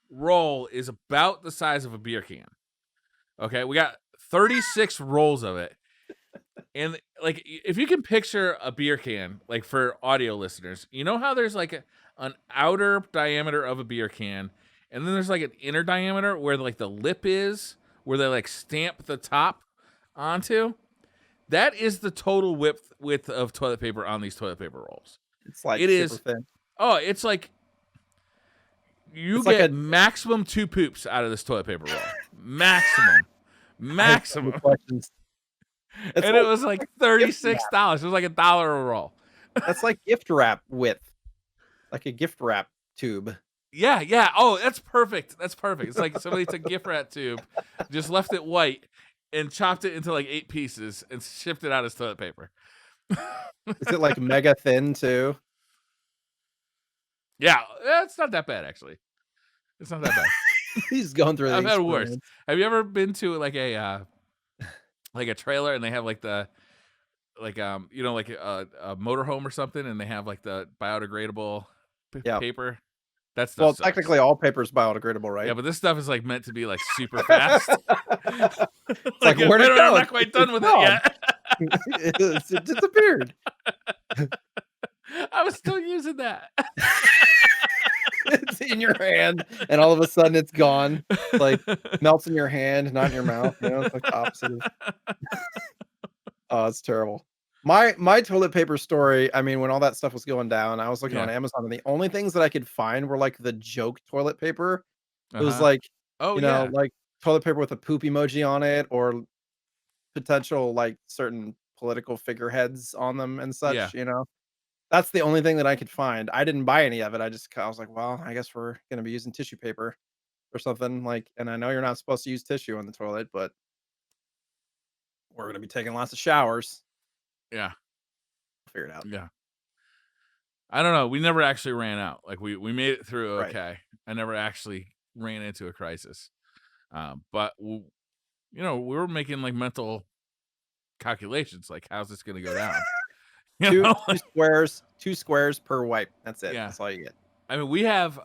roll is about the size of a beer can. Okay, we got 36 rolls of it. And like, if you can picture a beer can, like for audio listeners, you know how there's like an outer diameter of a beer can, and then there's like an inner diameter where like the lip is, where they like stamp the top onto. That is the total width of toilet paper on these toilet paper rolls. It's like It super is. thin. Oh, it's like you It's like get a maximum 2 poops out of this toilet paper roll. I have so many Maximum. questions. It's And it was like gift wrap. $36. It was like $1 a roll. That's like gift wrap width, like a gift wrap tube. Yeah. Oh, that's perfect. That's perfect. It's like somebody took gift wrap tube, just left it white, and chopped it into like 8 pieces and shipped it out as toilet paper. Is it like mega thin too? Yeah, it's not that bad actually. It's not that bad. He's going through I've the had worse. experience. Have you ever been to like a trailer and they have like the like like a motorhome or something, and they have like the biodegradable Yeah. paper? That stuff Well, sucks. technically all paper is biodegradable, right? Yeah, but this stuff is like meant to be like super fast. It's like, where'd it I'm go? not quite done with it gone. yet. It disappeared. I was still using that. It's in your hand, and all of a sudden it's gone. Like melts in your hand, not in your mouth. It's like the opposite of. Oh, it's terrible. My toilet paper story. I mean, when all that stuff was going down, I was looking on Yeah. Amazon, and the only things that I could find were like the joke toilet paper. It was Uh-huh. like, Oh yeah. like toilet paper with a poop emoji on it, or potential like certain political figureheads on them and Yeah. such. That's the only thing that I could find. I didn't buy any of it. I was like, well, I guess we're gonna be using tissue paper or something like. And I know you're not supposed to use tissue on the toilet, but we're gonna be taking lots of showers. Yeah. Figure it out. Yeah. I don't know. We never actually ran out. Like we made it through Right. okay. I never actually ran into a crisis. But we were making like mental calculations, like how's this going to go down? You know? Two squares per wipe. That's it. Yeah. That's all you get. I mean, we have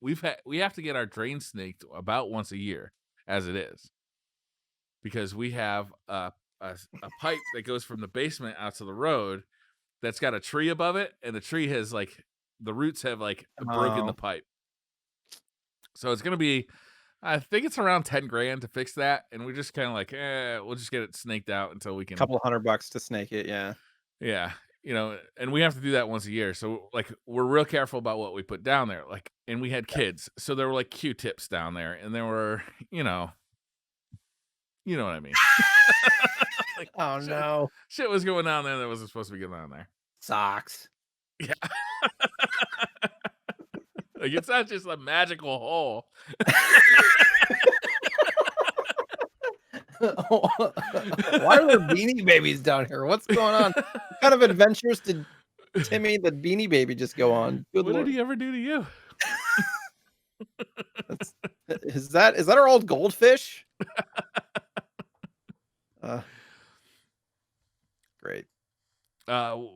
we have to get our drain snaked about once a year as it is, because we have a pipe that goes from the basement out to the road that's got a tree above it, and the tree has like the roots have like broken the Oh, pipe. So it's gonna be, I think it's around 10 grand to fix that, and we're just kind of like, we'll just get it snaked out until we a can. couple $100 to snake it. Yeah. Yeah, and we have to do that once a year. So like we're real careful about what we put down there. Like, and we had kids, so there were like Q-tips down there, and there were, you know what I mean. Like, Oh no. shit was going down there that wasn't supposed to be going down there. Socks. Yeah. Like, it's not just a magical hole. Why are there Beanie Babies down here? What's going on? What kind of adventures did Timmy the Beanie Baby just go on? Good What Lord. did he ever do to you? Is that our old goldfish? Great. Oh,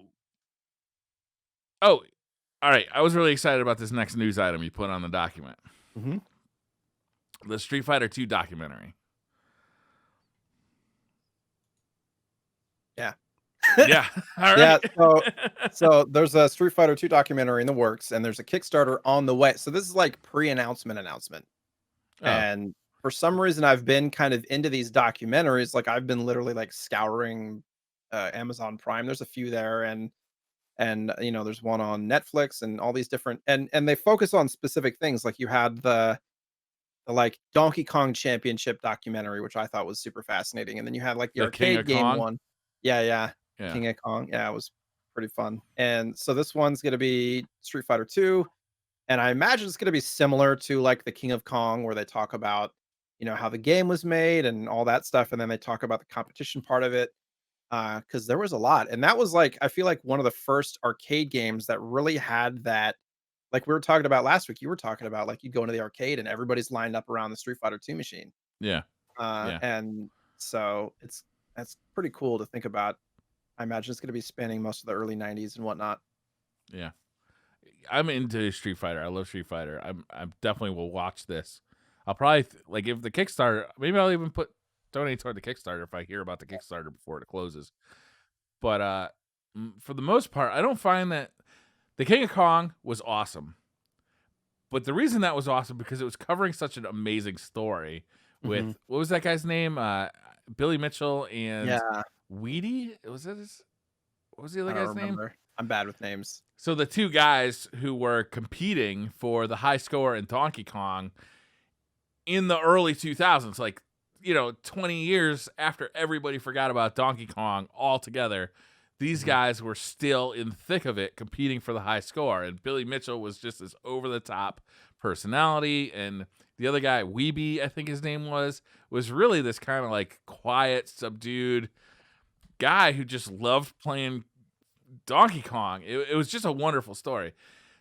all right. I was really excited about this next news item you put on the document. Mm-hmm. The Street Fighter 2 documentary. Yeah. Yeah. All Yeah, right. so there's a Street Fighter 2 documentary in the works, and there's a Kickstarter on the way. So this is like pre-announcement. Oh, And for some reason, I've been kind of into these documentaries. Like I've been literally like scouring Amazon Prime. There's a few there, and there's one on Netflix and all these different and they focus on specific things. Like you had the like Donkey Kong Championship documentary, which I thought was super fascinating, and then you had like the the King arcade of game Kong. one. Yeah, yeah, Yeah. King of Kong. Yeah, it was pretty fun. And so this one's gonna be Street Fighter 2, and I imagine it's gonna be similar to like the King of Kong, where they talk about how the game was made and all that stuff, and then they talk about the competition part of it. Because there was a lot, and that was like I feel like one of the first arcade games that really had that. Like we were talking about last week, you were talking about like you go into the arcade and everybody's lined up around the Street Fighter 2 machine. Yeah. Yeah. And so that's pretty cool to think about. I imagine it's going to be spanning most of the early '90s and whatnot. Yeah. I'm into Street Fighter. I love Street Fighter. I definitely will watch this. I'll probably like if the Kickstarter. Maybe I'll even donate toward the Kickstarter if I hear about the Kickstarter before it closes. But for the most part, I don't find that the King of Kong was awesome. But the reason that was awesome because it was covering such an amazing story Hmm. with what was that guy's name? Billy Mitchell and Yeah, Weedy. Was that his? What was the I other don't guy's name? remember. I'm bad with names. So the two guys who were competing for the high score in Donkey Kong in the early 2000s, like 20 years after everybody forgot about Donkey Kong altogether, these Mhm. guys were still in the thick of it competing for the high score. And Billy Mitchell was just this over the top personality. And the other guy, Weeby, I think his name was really this kind of like quiet, subdued guy who just loved playing Donkey Kong. It was just a wonderful story.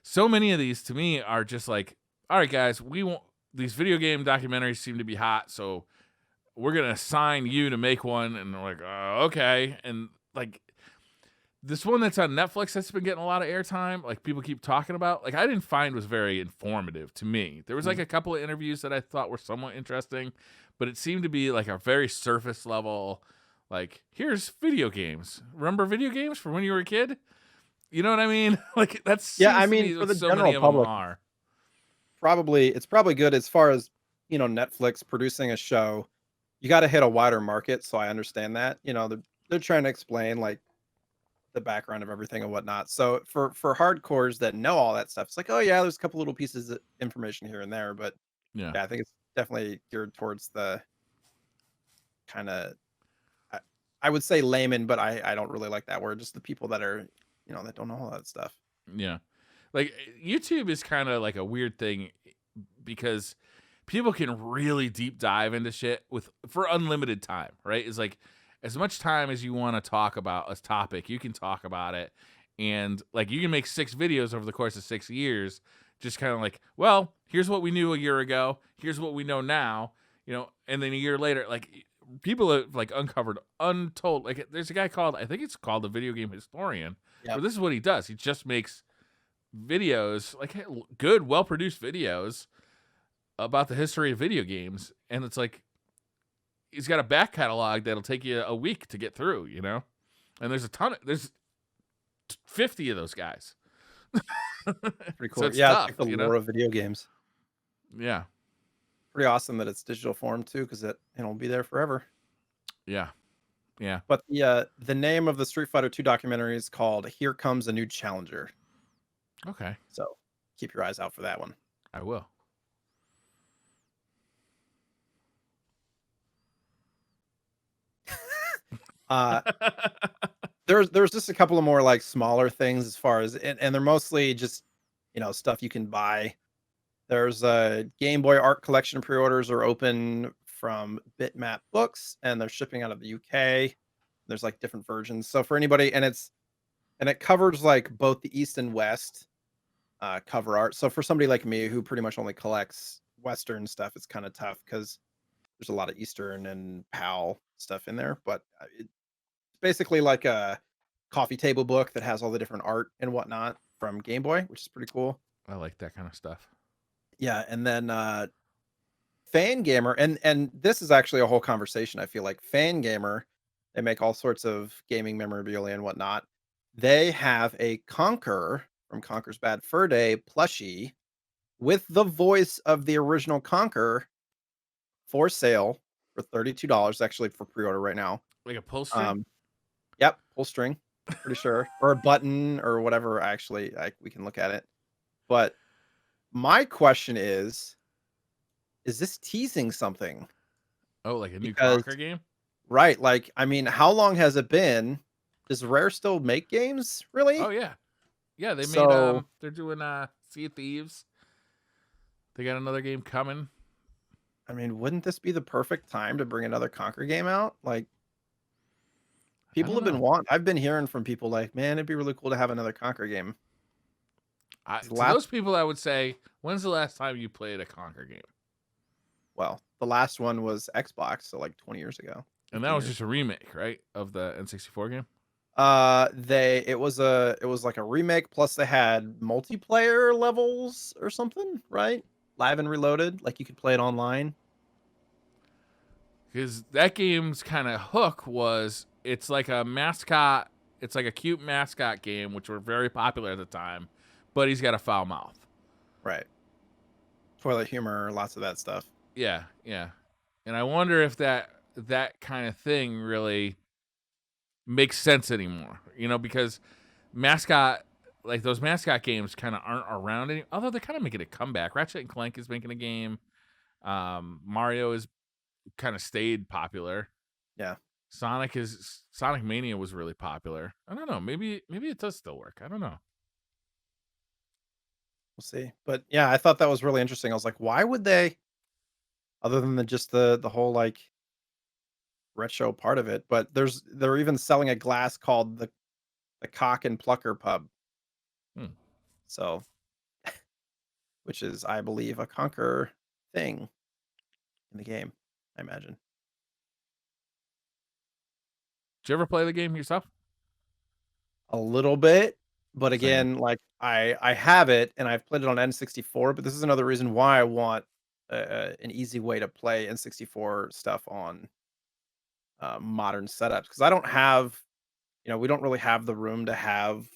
So many of these to me are just like, all right, guys, we want these video game documentaries seem to be hot, so we're gonna assign you to make one, and they're like, okay, and like this one that's on Netflix that's been getting a lot of airtime, like people keep talking about, like I didn't find was very informative to me. There was like Mhm. a couple of interviews that I thought were somewhat interesting, but it seemed to be like a very surface level. Like, here's video games. Remember video games from when you were a kid? You know what I mean? Like that Yeah, I seems to mean, be for what the so many general of them public, are. it's probably good as far as Netflix producing a show. You got to hit a wider market, so I understand that. They're trying to explain like the background of everything and whatnot. So for hardcores that know all that stuff, it's like, oh yeah, there's a couple little pieces of information here and there, but Yeah, yeah, I think it's definitely geared towards the kind of I, I would say layman, but I don't really like that word. Just the people that are that don't know all that stuff. yeah. Like YouTube is kind of like a weird thing because people can really deep dive into shit for unlimited time, right? It's like as much time as you want to talk about a topic, you can talk about it. And like you can make 6 videos over the course of 6 years, just kind of like, well, here's what we knew a year ago, here's what we know now, and then a year later, like people have like uncovered untold like there's a guy called I think it's called the video game historian, where Yep. this is what he does. He just makes videos, like good, well produced videos about the history of video games, and it's like he's got a back catalog that'll take you a week to get through, and there's 50 of those guys. Pretty So cool. it's Yeah, it's like tough, the lore of video games. Yeah, Pretty awesome that it's digital form too, because it'll be there forever. yeah, yeah. But the name of the Street Fighter 2 documentary is called "Here Comes a New Challenger." Okay, So keep your eyes out for that one. I will. Uh, there's just a couple of more like smaller things as far as and they're mostly just stuff you can buy. There's a Game Boy Art Collection pre-orders are open from Bitmap Books, and they're shipping out of the UK. There's like different versions. So for anybody, and it covers like both the East and West cover art. So for somebody like me who pretty much only collects Western stuff, it's kind of tough because there's a lot of Eastern and PAL stuff in there. But it's basically like a coffee table book that has all the different art and whatnot from Game Boy, which is pretty cool. I like that kind of stuff. Yeah, and then Fan Gamer, and this is actually a whole conversation. I feel like Fan Gamer They make all sorts of gaming memorabilia and whatnot. They have a Conker from Conker's Bad Fur Day plushie with the voice of the original Conker for sale for $32, actually for pre-order right now. Like a pull string? Um, yep, pull string, pretty sure, or a button or whatever. Actually, we can look at it. But my question is this teasing something? Oh, like a new Because Conquer game? right, like, I mean, how long has it been? Does Rare still make games, Oh really? yeah. Yeah, they made So, they're doing Sea of Thieves. They got another game coming. I mean, wouldn't this be the perfect time to bring another Conquer game out? Like, I people don't have been know. I've been hearing from people like, "Man, it'd be really cool to have another Conquer game." 'Cause the To last those people I would say, when's the last time you played a Conquer game? well, the last one was Xbox, so, like, 20 years ago, And that 15 was years. just a remake, right? Of the N64 game? It was like a remake, plus they had multiplayer levels or something, right? Live and Reloaded, like, you could play it online. Because that game's kind of hook was it's like a mascot, it's like a cute mascot game, which were very popular at the time, but he's got a foul mouth. Right. Toilet humor, lots of that stuff. Yeah, yeah. And I wonder if that kind of thing really makes sense anymore. Because mascot like those mascot games kind of aren't around any although they're kind of making a comeback. Ratchet and Clank is making a game. Mario is kind of stayed popular. Yeah, Sonic Mania was really popular. I don't know. Maybe it does still work. I don't know. we'll see. But, yeah, I thought that was really interesting. I was like, "Why would they" other than just the whole, like, retro part of it, but they're even selling a glass called the Cock and Plucker Pub. Hmm. So, which is, I believe, a Conquer thing in the game, I imagine. Did you ever play the game yourself? A little bit, but Same. again, like, I have it and I've played it on N64, but this is another reason why I want an easy way to play N64 stuff on, modern setups because I don't have we don't really have the room to have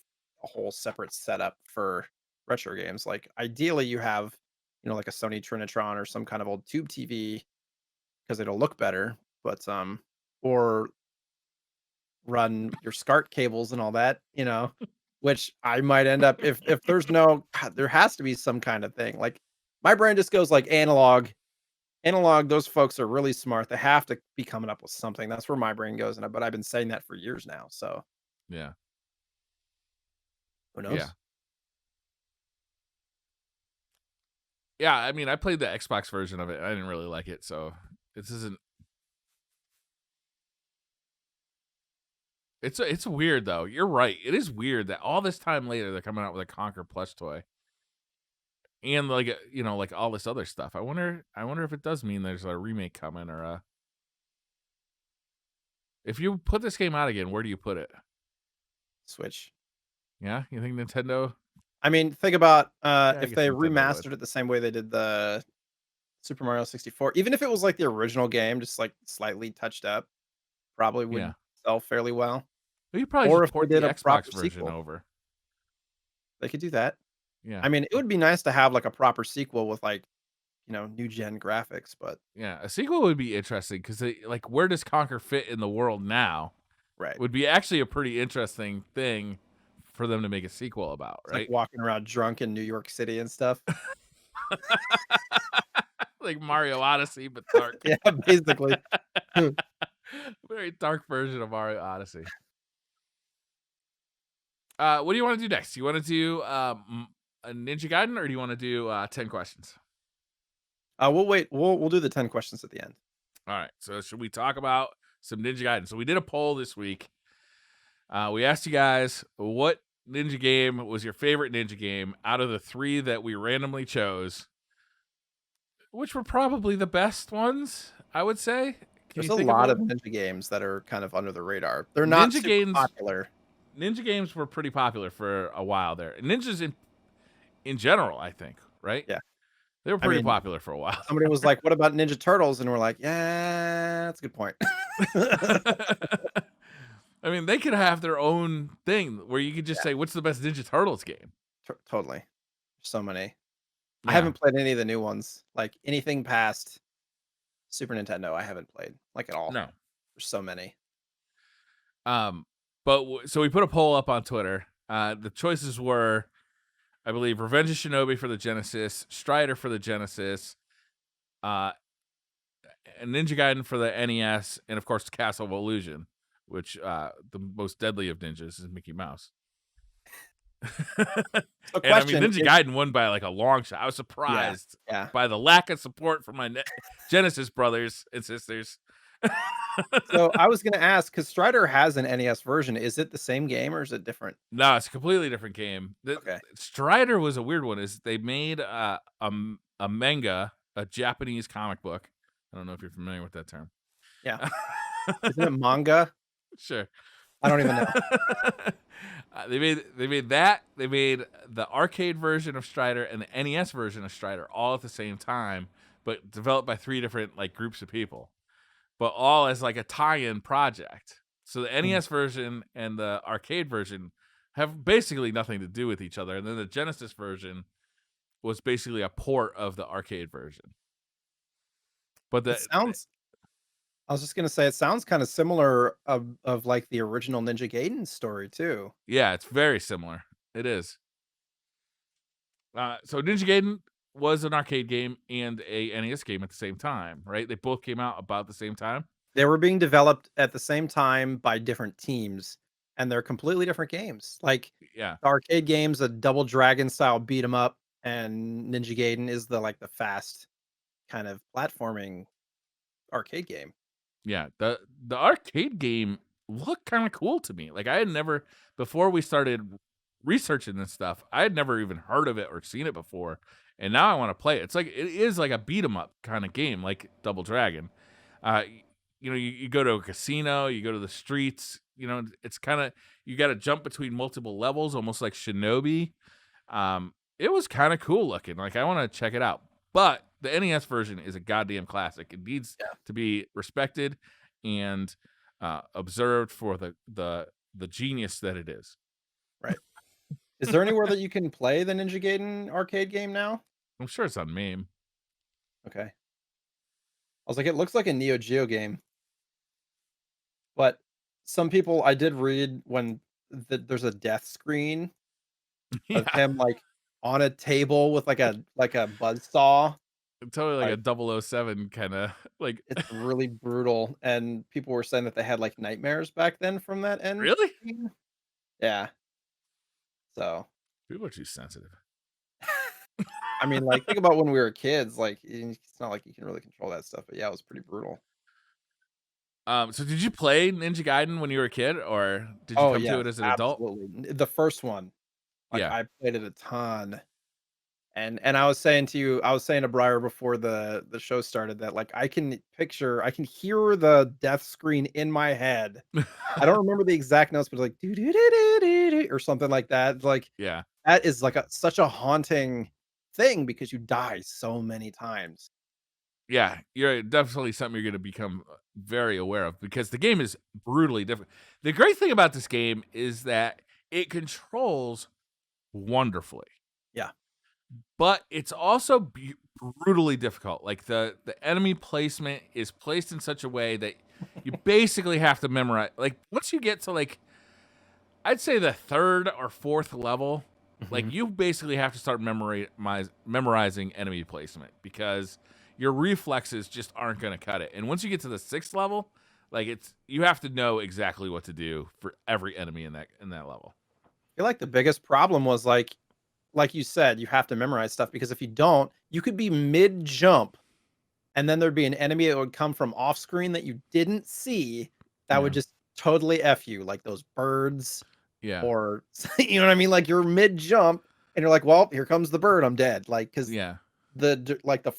a whole separate setup for retro games. Like, ideally, you have, like a Sony Trinitron or some kind of old tube TV because it'll look better, but, or run your SCART cables and all that, which I might end up if there's no God, there has to be some kind of thing. Like, my brain just goes like analog. Analog, those folks are really smart. They have to be coming up with something. That's where my brain goes, but I've been saying that for years now. So Yeah. who Yeah. knows? Yeah, I mean, I played the Xbox version of it. I didn't really like it, so this isn't. It's weird though. You're right. It is weird that all this time later they're coming out with a Conquer plush toy and like like all this other stuff. I wonder if it does mean there's a remake coming or a. If you put this game out again, where do you put it? Switch. Yeah, you think Nintendo? I mean, think about Yeah, I if guess they Nintendo would. remastered it the same way they did the Super Mario 64, even if it was like the original game, just like slightly touched up, probably would Yeah, sell fairly well. but you probably Or just if they port the did a Xbox proper version sequel, over. they could do that. Yeah, I mean, it would be nice to have like a proper sequel with like, new gen graphics, but yeah. A sequel would be interesting because like where does Conquer fit in the world now? right. Would be actually a pretty interesting thing for them to make a sequel about, It's like right? walking around drunk in New York City and stuff. Like Mario Odyssey, but dark. Yeah, basically. Very dark version of Mario Odyssey. What do you want to do next? You want to do a Ninja Gaiden, or do you want to do 10 questions? We'll wait. We'll do the 10 questions at the end. All right. So should we talk about some Ninja Gaiden? So we did a poll this week. We asked you guys what Ninja game was your favorite Ninja game out of the 3 that we randomly chose, which were probably the best ones, I would say. Can There's you a think of lot of one? ninja games that are kind of under the radar. They're not Ninja super games popular. Ninja games were pretty popular for a while there. Ninjas in general, I think, right? Yeah. They were I pretty mean, popular for a while. somebody was like, "What about Ninja Turtles?" And we're like, "Yeah, that's a good point." I mean, they could have their own thing where you could just Yeah, say, "What's the best Ninja Turtles game?" totally. So many. I Yeah, haven't played any of the new ones. Like anything past Super Nintendo, I haven't played like at all. no. There's so many. Um, but so we put a poll up on Twitter. The choices were, I believe, Revenge of Shinobi for the Genesis, Strider for the Genesis, uh, and Ninja Gaiden for the NES, and of course Castle of Illusion, which the most deadly of ninjas is Mickey Mouse. So And I mean, question Ninja is Gaiden won by like a long shot. I was yeah, surprised yeah. by the lack of support from my Genesis brothers and sisters. So I was gonna ask because Strider has an NES version. Is it the same game or is it different? No, it's a completely different game. Okay. Strider was a weird one. Is they made a manga, a Japanese comic book. I don't know if you're familiar with that term. Yeah. Isn't it manga? Sure. I don't even know. They made that. They made the arcade version of Strider and the NES version of Strider all at the same time, but developed by three different like groups of people, but all as like a tie-in project. So the Mhm. NES version and the arcade version have basically nothing to do with each other, and then the Genesis version was basically a port of the arcade version. But It sounds I was just gonna say it sounds kinda similar of like the original Ninja Gaiden story too. yeah, it's very similar. It is. So Ninja Gaiden was an arcade game and a NES game at the same time, right? They both came out about the same time. They were being developed at the same time by different teams, and they're completely different games. Like, Yeah, the arcade game's a Double Dragon style beat 'em up, and Ninja Gaiden is the fast kind of platforming arcade game. yeah. The arcade game looked kind of cool to me. Like I had never before we started researching this stuff, I had never even heard of it or seen it before. And now I want to play it. It's like it is like a beat 'em up kind of game, like Double Dragon. You go to a casino, you go to the streets. It's kind of you got to jump between multiple levels, almost like Shinobi. It was kind of cool looking. Like I want to check it out. But the NES version is a goddamn classic. It needs Yeah, to be respected and observed for the genius that it is. right. Is there anywhere that you can play the Ninja Gaiden arcade game now? I'm sure it's on MAME. Okay. I was like, it looks like a Neo Geo game, but some people I did read when there's a death screen of Yeah, him, like, on a table with, like a buzz saw, totally like a like, double O seven kind of like. it's really brutal, and people were saying that they had, like, nightmares back then from that end Really? scene. Yeah, so, People are too sensitive. I mean, like, think about when we were kids, like, it's not like you can really control that stuff, but yeah, it was pretty brutal. So did you play Ninja Gaiden when you were a kid, or did you Oh, come to yes, it as an adult? absolutely. The first one, like, Yeah. I played it a ton. And I was saying to Briar before the show started that, like, I can hear the death screen in my head. I don't remember the exact notes, but like, "Doo doo doo doo doo doo," or something like that. Like, Yeah. that is like such a haunting thing because you die so many times. Yeah, you're definitely something you're gonna become very aware of because the game is brutally different. The great thing about this game is that it controls wonderfully, Yeah. but it's also brutally difficult. Like the enemy placement is placed in such a way that you basically have to memorize. Like once you get to like I'd say the third or fourth level, like Mhm. you basically have to start memorizing enemy placement because your reflexes just aren't going to cut it. And once you get to the sixth level, like you have to know exactly what to do for every enemy in that level. I feel like the biggest problem was like you said, you have to memorize stuff because if you don't, you could be mid jump and then there'd be an enemy that would come from off screen that you didn't see that would Yeah, just totally F you, like those birds yeah, or you know what I mean? Like you're mid jump and you're like, well, here comes the bird. I'm dead. Like, cause yeah, the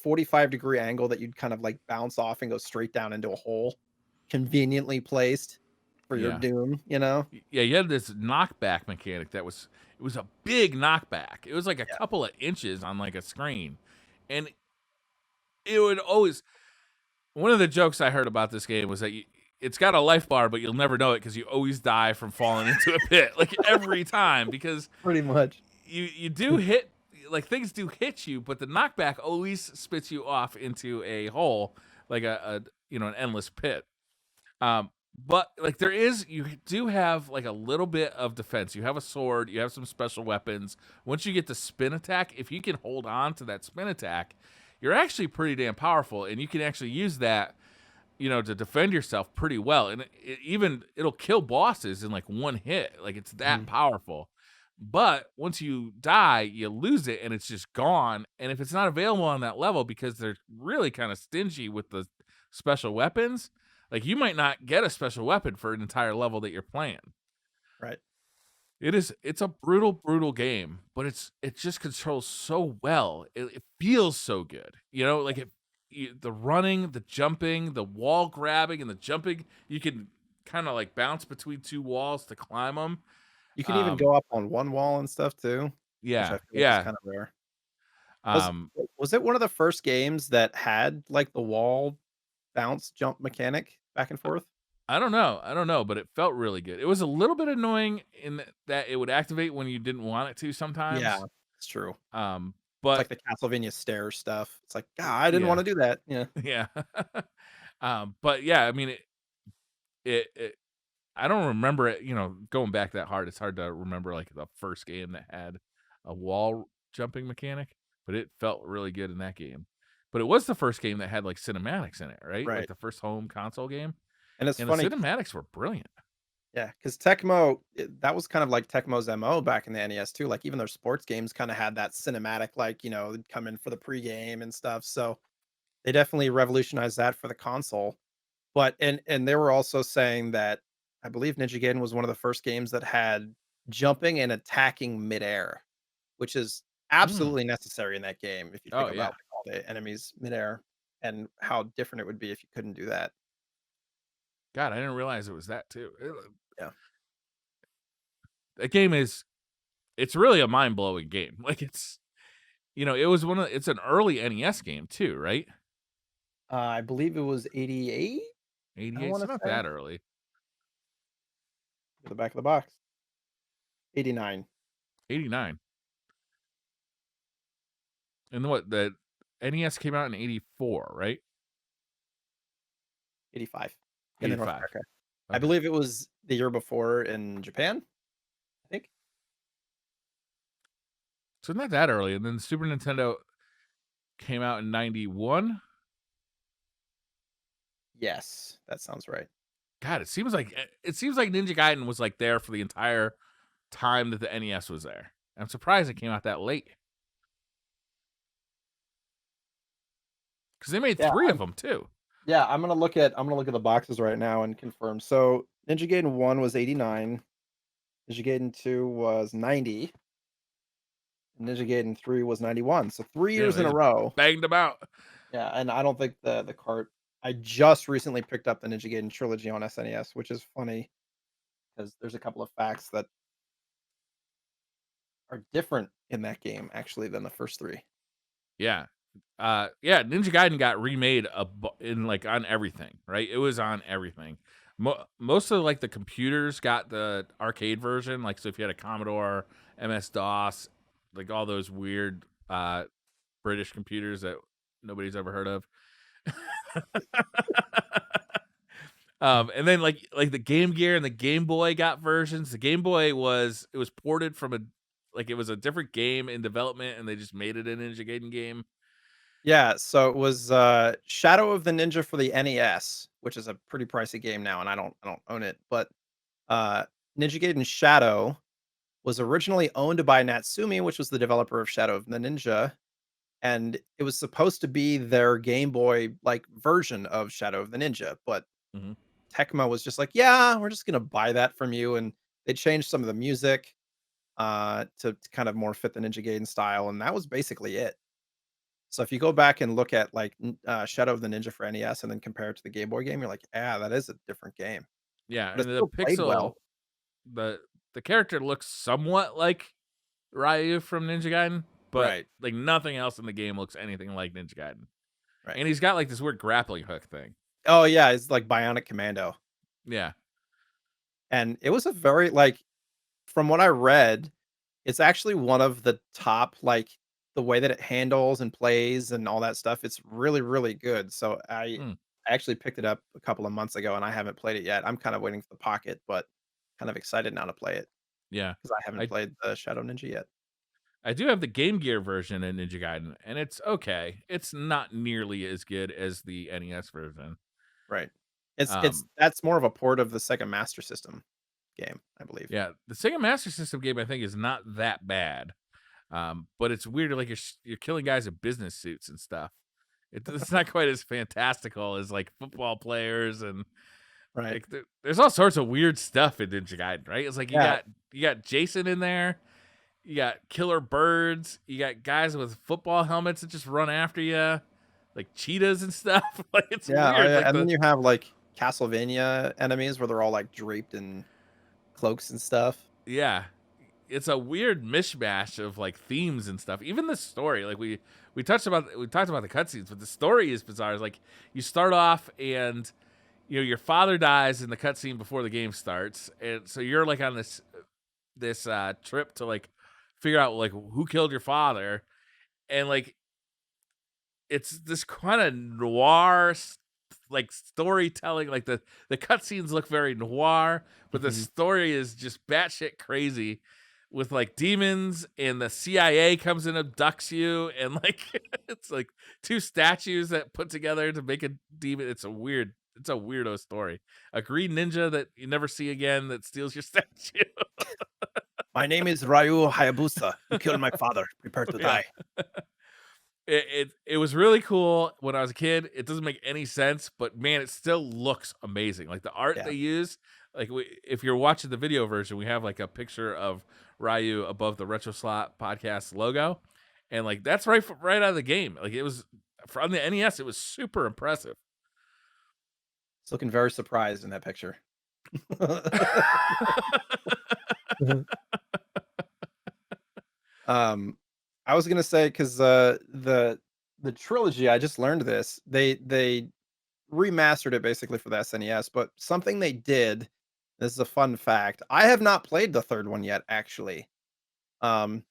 45-degree angle that you'd kind of like bounce off and go straight down into a hole conveniently placed for your yeah, doom, you know? yeah. You had this knockback mechanic it was a big knockback. It was like a Yeah. couple of inches on like a screen, and it would always. One of the jokes I heard about this game was that it's got a life bar, but you'll never know it because you always die from falling into a pit, like every time, because Pretty much. you do hit, like things do hit you, but the knockback always spits you off into a hole, like a an endless pit. But like you do have like a little bit of defense. You have a sword, you have some special weapons. Once you get the spin attack, if you can hold on to that spin attack, you're actually pretty damn powerful, and you can actually use that, to defend yourself pretty well. And it'll kill bosses in like one hit. Like it's that Mhm. powerful. But once you die, you lose it and it's just gone. And if it's not available on that level because they're really kind of stingy with the special weapons, like you might not get a special weapon for an entire level that you're playing. Right. It's a brutal, brutal game, but it just controls so well. It feels so good. Like the running, the jumping, the wall grabbing, and the jumping. You can kind of like bounce between two walls to climb them. You can even Um, go up on one wall and stuff too, which I yeah, feel like is yeah. kind of rare. Was Um, was it one of the first games that had like the wall bounce jump mechanic back and forth? I don't know, but it felt really good. It was a little bit annoying in that it would activate when you didn't want it to Yeah, sometimes. it's true. Um, It's like but the Castlevania stair stuff. It's like, God, I didn't want yeah, to do that. Yeah. yeah. But yeah, I mean, it I don't remember it, going back that hard. It's hard to remember like the first game that had a wall jumping mechanic, but it felt really good in that game. But it was the first game that had like cinematics in it, right? Like Right. the first home console game, And it's and the funny. cinematics were brilliant. Yeah, because Tecmo, that was kind of like Tecmo's MO back in the NES too. Like even their sports games kind of had that cinematic, like, they'd come in for the pregame and stuff. So they definitely revolutionized that for the console. But and they were also saying that I believe Ninja Gaiden was one of the first games that had jumping and attacking midair, which is Mm. absolutely necessary in that game if you Oh think yeah. about like, all the enemies midair and how different it would be if you couldn't do that. God, I didn't realize it was that too. Yeah. That game it's really a mind blowing game. Like it was it's an early NES game too, right? I believe it was 88, I 88, want so to not say. that early. The back of the box. 89, 89. And what the NES came out in 84, right? 85 in the North 85. America. I Okay. believe it was the year before in Japan, I think. So not that early. And then the Super Nintendo came out in 91. Yes, that sounds right. God, it seems like Ninja Gaiden was like there for the entire time that the NES was there. I'm surprised it came out that late because they made Yeah, 3 of them too. yeah, I'm gonna look at the boxes right now and confirm. So Ninja Gaiden 1 was 89, Ninja Gaiden 2 was 90, and Ninja Gaiden 3 was 91. So 3 Yeah, years they in a just row. banged them out. Yeah, and I don't think the cart I just recently picked up the Ninja Gaiden trilogy on SNES, which is funny because there's a couple of facts that are different in that game actually than the first 3. Yeah. Yeah, Ninja Gaiden got remade in like on everything, right? It was on everything. Most of like the computers got the arcade version, like so if you had a Commodore, MS DOS, like all those weird British computers that nobody's ever heard of. And then like the Game Gear and the Game Boy got versions. The Game Boy was ported from it was a different game in development and they just made it a Ninja Gaiden game. Yeah, so it was, Shadow of the Ninja for the NES, which is a pretty pricey game now, and I don't own it, but, uh, Ninja Gaiden Shadow was originally owned by Natsumi, which was the developer of Shadow of the Ninja, and it was supposed to be their Game Boy, like, version of Shadow of the Ninja, but Mhm. Tecmo was just like, "Yeah, we're just gonna buy that from you," and they changed some of the music, to kind of more fit the Ninja Gaiden style, and that was basically it. So if you go back and look at like Shadow of the Ninja for NES and then compare it to the Game Boy game, you're like, yeah, that is a different game, Yeah, but it and the still played pixel well. the the character looks somewhat like Ryu from Ninja Gaiden, but Right, like nothing else in the game looks anything like Ninja Gaiden. right. And he's got like this weird grappling hook thing. Oh yeah, it's like Bionic Commando. Yeah. And it was a very like from what I read, it's actually one of the top like the way that it handles and plays and all that stuff. It's really, really good. So Hmm. I actually picked it up a couple of months ago and I haven't played it yet. I'm kind of waiting for the pocket, but kind of excited now to play it Yeah. because I haven't I played the Shadow Ninja yet. I do have the Game Gear version in Ninja Gaiden, and it's okay. It's not nearly as good as the NES version. Right. It's Um, that's more of a port of the Sega Master System game, I believe. yeah, the Sega Master System game I think is not that bad. But it's weird, like you're killing guys in business suits and stuff. It's not quite as fantastical as like football players and Right. like there's all sorts of weird stuff in Ninja Gaiden, right? It's like Yeah. you got Jason in there, you got killer birds, you got guys with football helmets that just run after you, like cheetahs and stuff. Like it's Yeah. Oh, weird. yeah. Like And then the you have like Castlevania enemies where they're all like draped in cloaks and stuff. yeah, it's a weird mishmash of like themes and stuff. Even the story, like we talked about the cutscenes, but the story is bizarre. It's like you start off and you know your father dies in the cutscene before the game starts, and so you're like on this trip to like figure out like who killed your father, and like it's this kind of noir like storytelling. Like the cutscenes look very noir, but the Mhm. story is just batshit crazy with like demons, and the CIA comes and abducts you, and like it's like two statues that put together to make a demon. It's a weirdo story. A green ninja that you never see again that steals your statue. My name is Ryu Hayabusa. You killed my father. Prepare to Yeah. die. It was really cool when I was a kid. It doesn't make any sense, but man, it still looks amazing. Like the art Yeah. they use, like if you're watching the video version, we have like a picture of Ryu above the Retro Slot podcast logo, and like that's right out of the game. Like it was from the NES. It was super impressive. It's looking very surprised in that picture. Um, I was gonna say because the trilogy, I just learned this. They remastered it basically for the SNES, but something they did. This is a fun fact. I have not played the third one yet, actually. Um,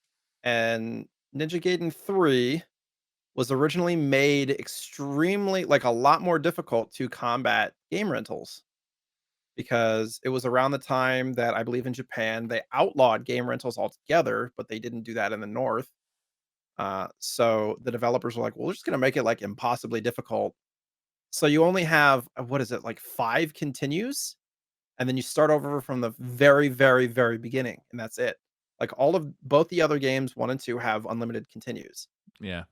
and Ninja Gaiden 3 was originally made extremely like a lot more difficult to combat game rentals because it was around the time that I believe in Japan they outlawed game rentals altogether, but they didn't do that in the North. So the developers were like, "Well, we're just gonna make it like impossibly difficult." So you only have what is it like 5 continues, and then you start over from the very, very, very beginning, and that's it. Like all of both the other games, 1 and 2, have unlimited continues. Yeah,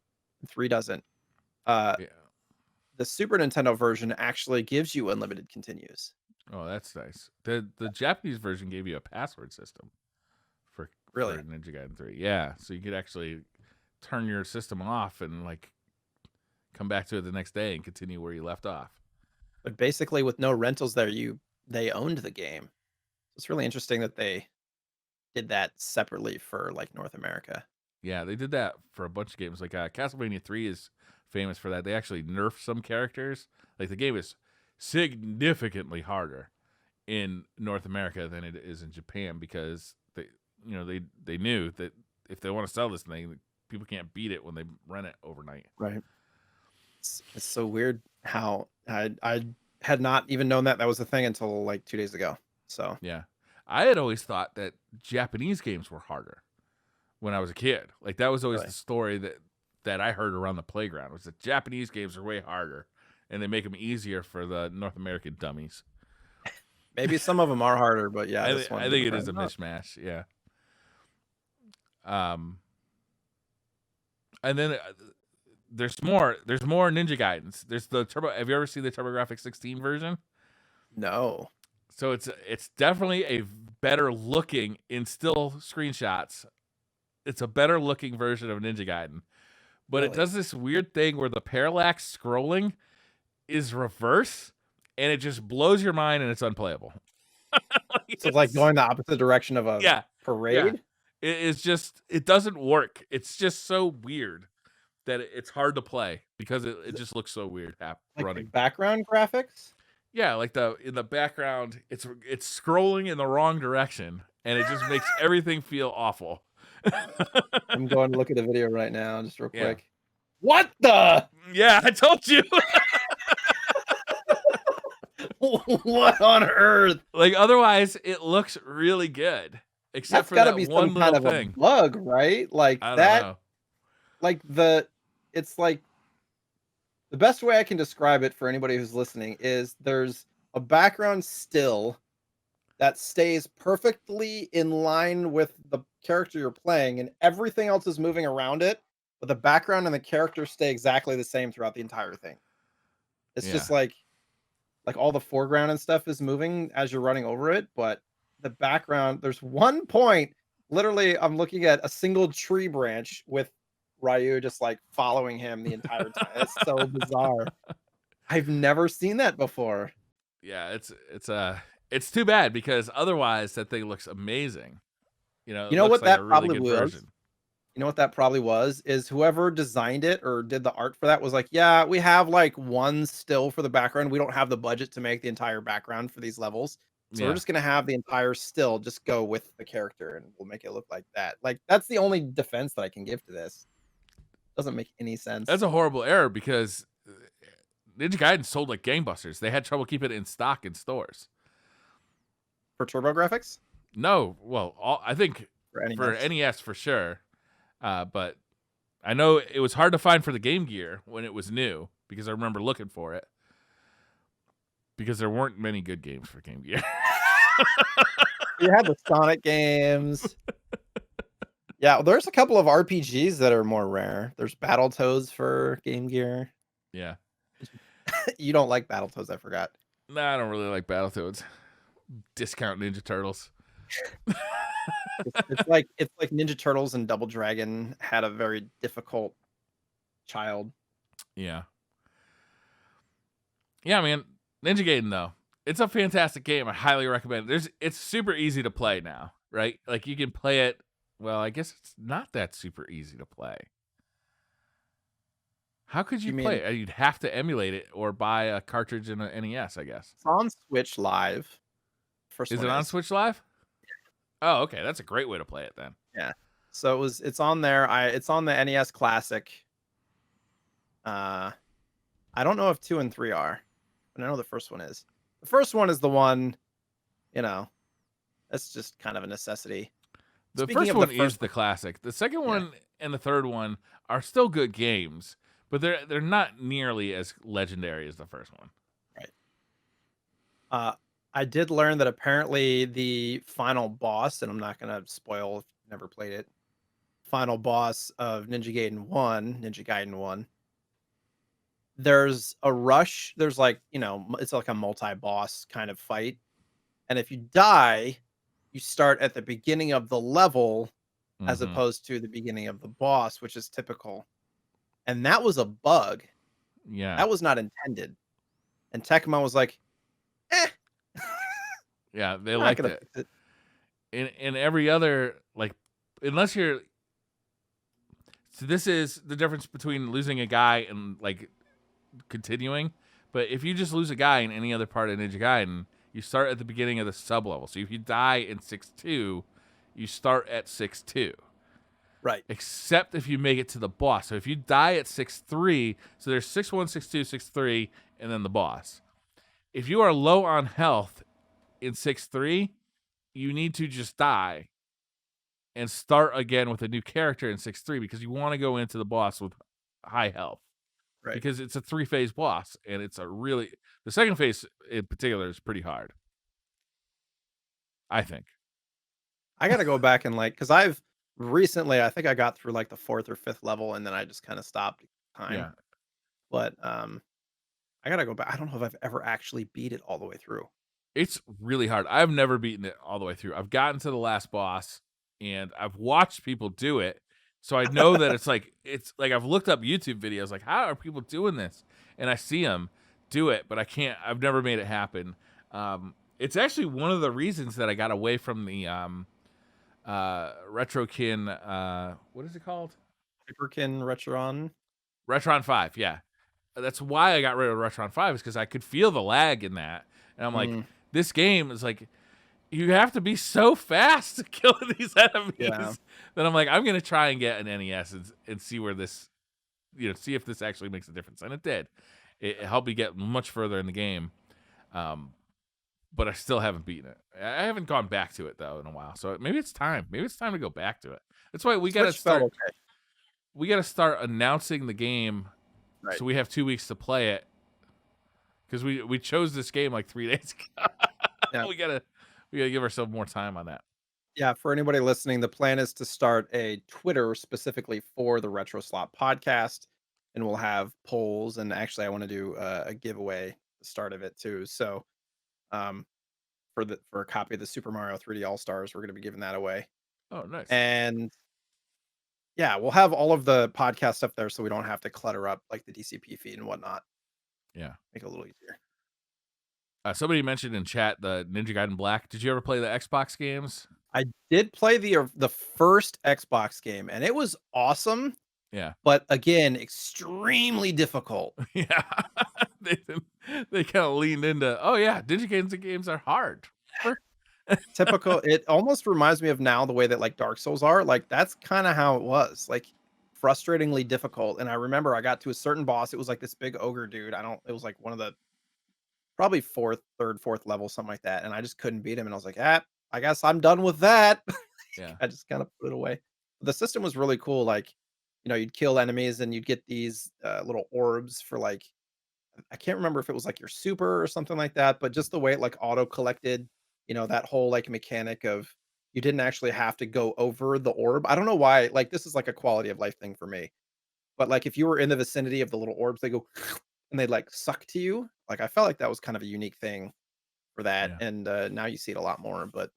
3 doesn't. Uh, yeah. the Super Nintendo version actually gives you unlimited continues. Oh, that's nice. The Japanese version gave you a password system for Really. Ninja Gaiden 3. Yeah, so you could actually turn your system off and like come back to it the next day and continue where you left off. But basically with no rentals there, they owned the game. It's really interesting that they did that separately for like North America. Yeah, they did that for a bunch of games. Like Castlevania 3 is famous for that. They actually nerfed some characters. Like the game is significantly harder in North America than it is in Japan because they knew that if they want to sell this thing, people can't beat it when they rent it overnight. Right. It's so weird how I had not even known that that was a thing until like 2 days ago. So, Yeah. I had always thought that Japanese games were harder when I was a kid. Like that was always really. the story that I heard around the playground was that Japanese games are way harder and they make them easier for the North American dummies. Maybe some of them are harder, but yeah, this one I didn't think it quite is a enough. mishmash. Yeah. Um, and then there's more. There's more Ninja Gaidens. There's the Turbo. Have you ever seen the TurboGrafx 16 version? No. So it's definitely a better looking in still screenshots. It's a better looking version of Ninja Gaiden, but it Really? does this weird thing where the parallax scrolling is reverse, and it just blows your mind, and it's unplayable. Like, So, like, going the opposite direction of a yeah, yeah. parade? It's just it doesn't work. It's just so weird that it's hard to play because it Is it just looks so weird like running. background graphics? Yeah, like in the background, it's scrolling in the wrong direction, and it just makes everything feel awful. I'm going to look at the video right now, just real Yeah. quick. What the? Yeah, I told you. What on earth? Like, otherwise, it looks really good, except That's for got to that be some one kind little of a thing. bug, right? Like I don't that, know. like it's like the best way I can describe it for anybody who's listening is there's a background still that stays perfectly in line with the character you're playing, and everything else is moving around it, but the background and the character stay exactly the same throughout the entire thing. It's Yeah. just like all the foreground and stuff is moving as you're running over it, but the background, there's one point, literally, I'm looking at a single tree branch with Ryu just like following him the entire time. It's so bizarre. I've never seen that before. Yeah, it's too bad because otherwise that thing looks amazing. You It know looks what like a that really probably good was? version. You know what that probably was? Is whoever designed it or did the art for that was like, yeah, we have like one still for the background. We don't have the budget to make the entire background for these levels. So we're Yeah. just gonna have the entire still just go with the character and we'll make it look like that. Like that's the only defense that I can give to this. Doesn't make any That's sense. a horrible error because Ninja Gaiden sold like gangbusters. They had trouble keeping it in stock in stores. For TurboGrafx? No, well, I think For for NES? NES for sure, but I know it was hard to find for the Game Gear when it was new because I remember looking for it because there weren't many good games for Game Gear. You had the Sonic games. Yeah, there's a couple of RPGs that are more rare. There's Battletoads for Game Gear. Yeah, You don't like Battletoads, I forgot. nah, I don't really like Battletoads. Discount Ninja Turtles. It's like Ninja Turtles and Double Dragon had a very difficult child. Yeah, yeah, man. Ninja Gaiden though, it's a fantastic game. I highly recommend it. It's super easy to play now, right? Like you can play it. Well, I guess it's not that super easy to play. How could you You play mean it? You'd have to emulate it or buy a cartridge in an NES, I guess. it's on Switch Live. First Is one it on is. Switch Live? Oh, okay. That's a great way to play it then. Yeah. So it's on there. It's on the NES Classic. I don't know if 2 and 3 are, but I know the first one is. The first one is the one, you know, that's just kind of a necessity. The Speaking first of the one is first the classic. The second yeah. one and the third one are still good games, but they're not nearly as legendary as the first one. Right. I did learn that apparently the final boss, and I'm not gonna spoil if you've never played it, final boss of Ninja Gaiden 1, there's a rush, there's like, it's like a multi-boss kind of fight. And if you die, you start at the beginning of the level as Mm-hmm. opposed to the beginning of the boss, which is typical. And that was a bug. Yeah. That was not intended. And Tecmo was like, eh, Yeah, they not liked gonna it. fix it. In every other, like, unless you're, so this is the difference between losing a guy and like continuing. But if you just lose a guy in any other part of Ninja Gaiden, you start at the beginning of the sub level. So if you die in 6-2, you start at 6-2. Right. Except if you make it to the boss. So if you die at 6-3, so there's 6-1, 6-2, 6-3, and then the boss. If you are low on health in 6-3, you need to just die and start again with a new character in 6-3 because you want to go into the boss with high health. Right. Because it's a 3-phase boss, and it's the second phase in particular is pretty hard. I think. I gotta go back and because I've recently, I think I got through like the fourth or fifth level, and then I just kind of stopped time. Yeah. But I gotta go back. I don't know if I've ever actually beat it all the way through. It's really hard. I've never beaten it all the way through. I've gotten to the last boss, and I've watched people do it. So I know that it's like I've looked up YouTube videos like how are people doing this? And I see them do it, but I've never made it happen. It's actually one of the reasons that I got away from the Retrokin what is it called? Hyperkin Retron. Retron 5, yeah. that's why I got rid of Retron 5 is because I could feel the lag in that, and I'm like, Mm, this game is like, you have to be so fast to kill these yeah. enemies. Then I'm like, I'm gonna try and get an NES and see where this, see if this actually makes a difference, and it did. It helped me get much further in the game, but I still haven't beaten it. I haven't gone back to it though in a while, so maybe it's time. Maybe it's time to go back to it. That's why we gotta Switch felt start. okay. We gotta start announcing the game, Right. so we have 2 weeks to play it. Because we chose this game like 3 days ago. Yeah. we gotta give ourselves more time on that. Yeah, for anybody listening, the plan is to start a Twitter specifically for the Retro Slot podcast, and we'll have polls. And actually, I want to do a giveaway at the start of it too. So, um, for a copy of the Super Mario 3D All Stars, we're going to be giving that away. Oh, nice. And yeah, we'll have all of the podcast stuff there, so we don't have to clutter up like the DCP feed and whatnot. Yeah. Make it a little easier. Somebody mentioned in chat the Ninja Gaiden Black. Did you ever play the Xbox games? I did play the first Xbox game, and it was awesome. Yeah. But again, extremely difficult. Yeah. they they kind of leaned into, oh yeah, Ninja Gaiden games are hard. Typical. It almost reminds me of now the way that like Dark Souls are. Like that's kind of how it was. Like frustratingly difficult. And I remember I got to a certain boss. It was like this big ogre dude. It was like one of the probably third, fourth level, something like that. And I just couldn't beat him. And I was like, I guess I'm done with that. Yeah. I just kind of put it away. The system was really cool. Like, you'd kill enemies and you'd get these little orbs for like, I can't remember if it was like your super or something like that, but just the way it like auto collected, that whole like mechanic of you didn't actually have to go over the orb. I don't know why. Like, this is like a quality of life thing for me. But like if you were in the vicinity of the little orbs, they go and they like suck to you. Like I felt like that was kind of a unique thing for that. Yeah. And now you see it a lot more. But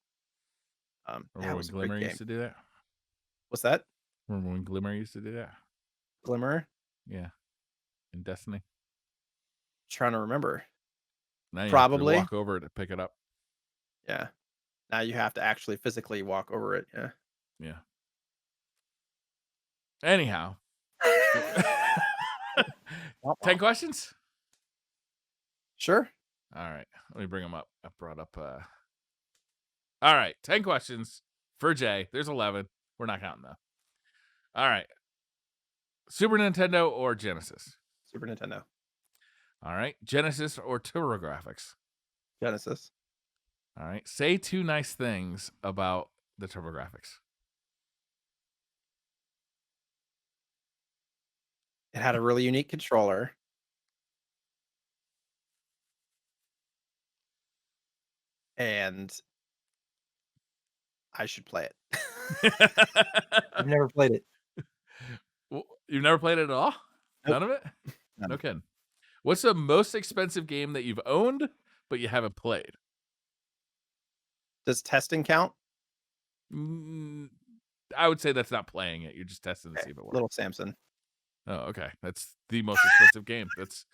yeah, Remember it when was a great Glimmer game. used to do that? What's that? Remember when Glimmer used to do that? Glimmer? Yeah. In Destiny. Trying to remember. Now you have to Probably. walk over to pick it up. Yeah. Now you have to actually physically walk over it. Yeah. Yeah. Anyhow. 10 questions? Sure. All right. Let me bring them up. I brought up all right, 10 questions for Jay. There's 11. We're not counting though. All right. Super Nintendo or Genesis? Super Nintendo. All right. Genesis or TurboGrafx? Genesis. All right. Say 2 nice things about the TurboGrafx. It had a really unique controller. And I should play it. I've never played it. You've never played it at all? Nope. None of it? None. No kidding. What's the most expensive game that you've owned but you haven't played? Does testing count? I would say that's not playing it. You're just testing to see if it works. Little Samson. Oh, okay. That's the most expensive game. That's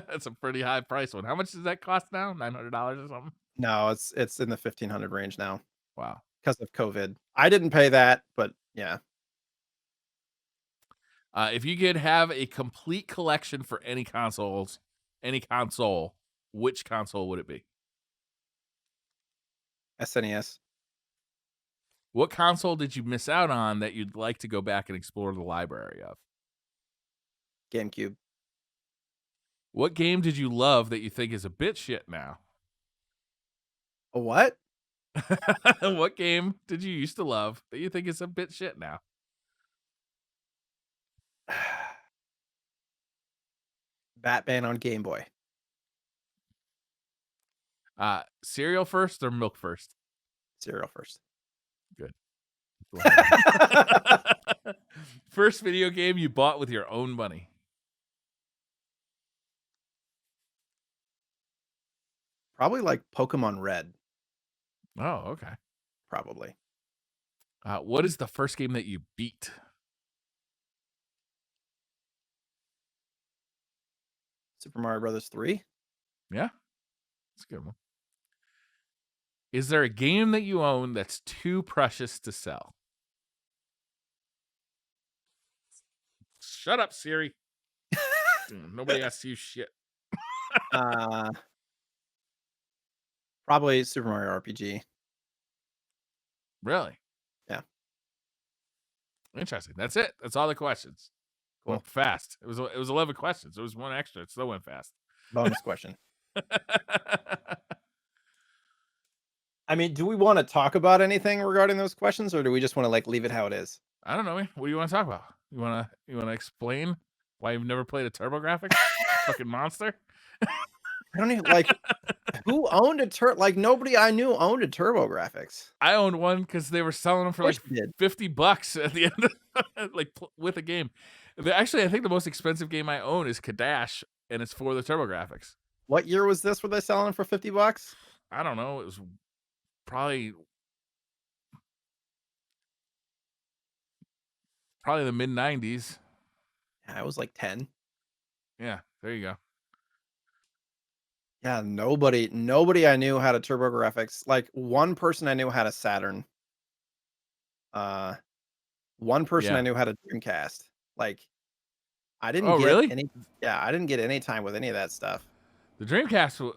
that's a pretty high price one. How much does that cost now? $900 or something? No, it's in the 1,500 range now Wow. because of COVID. I didn't pay that, but yeah. If you could have a complete collection for any console, which console would it be? SNES. What console did you miss out on that you'd like to go back and explore the library of? GameCube. What game did you love that you think is a bit shit now? A what? What game did you used to love that you think is a bit shit now? Batman on Game Boy. Cereal first or milk first? Cereal first. Good. First video game you bought with your own money. Probably like Pokemon Red. Oh, okay. Probably. What is the first game that you beat? Super Mario Brothers 3. Yeah, that's a good one. Is there a game that you own that's too precious to sell? Shut up, Siri. Nobody asks you shit. Uh, Probably Super Mario RPG. Really? Yeah, Interesting. That's it. That's all the questions. cool. Went fast. It was 11 questions. It was one extra. It still went fast. Bonus question. I mean, do we want to talk about anything regarding those questions, or do we just want to like leave it how it is? I don't know, man. What do you want to talk about? You wanna explain why you've never played a TurboGrafx? Fucking monster. I don't even like who owned a like nobody I knew owned a TurboGrafx. I owned one because they were selling them Of for course like you did. $50 at the end of with a game. Actually, I think the most expensive game I own is Kadash, and it's for the TurboGrafx. What year was this? Were they selling for $50? I don't know. It was probably the mid '90s. Yeah, it was like 10. Yeah, there you go. Yeah, nobody I knew had a TurboGrafx. Like one person I knew had a Saturn. Uh One person I Yeah. knew had a Dreamcast. Like I didn't Oh, get really? any yeah, I didn't get any time with any of that stuff. The Dreamcast,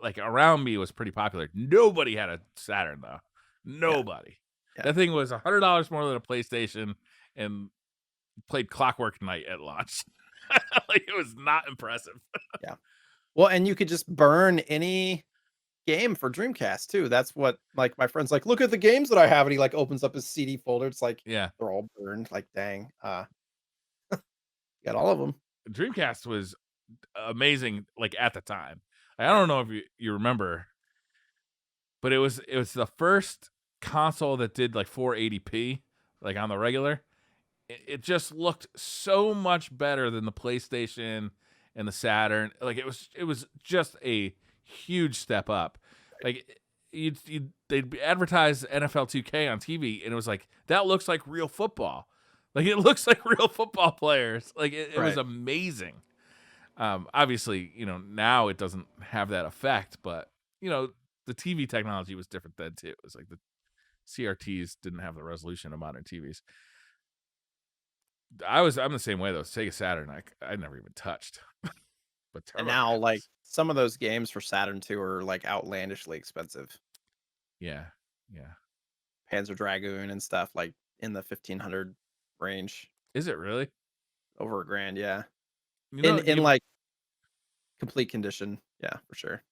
like around me, was pretty popular. Nobody had a Saturn though. Yeah, Nobody. yeah, That thing was $100 more than a PlayStation, and played Clockwork Knight at launch. Like it was not impressive. yeah. Well, and you could just burn any game for Dreamcast too. That's what like my friend's like, look at the games that I have, and he like opens up his CD folder. It's like Yeah, they're all burned. Like, dang, got all of them. Dreamcast was amazing. Like at the time, I don't know if you remember, but it was the first console that did like 480p, like on the regular. It just looked so much better than the PlayStation and the Saturn. Like it was just a huge step up. Like they'd advertise NFL 2K on TV, and it was like that looks like real football. Like it looks like real football players. Like it was Right. amazing. Obviously, now it doesn't have that effect, but the TV technology was different then too. It was like the CRTs didn't have the resolution of modern TVs. I'm the same way though. Sega Saturn, I never even touched. But And now, like TurboGrafx, some of those games for Saturn 2 are like outlandishly expensive. yeah, yeah. Panzer Dragoon and stuff like in the 1500 range, Is it really? over a grand. Yeah, You in know, in you, like complete condition. Yeah, for sure.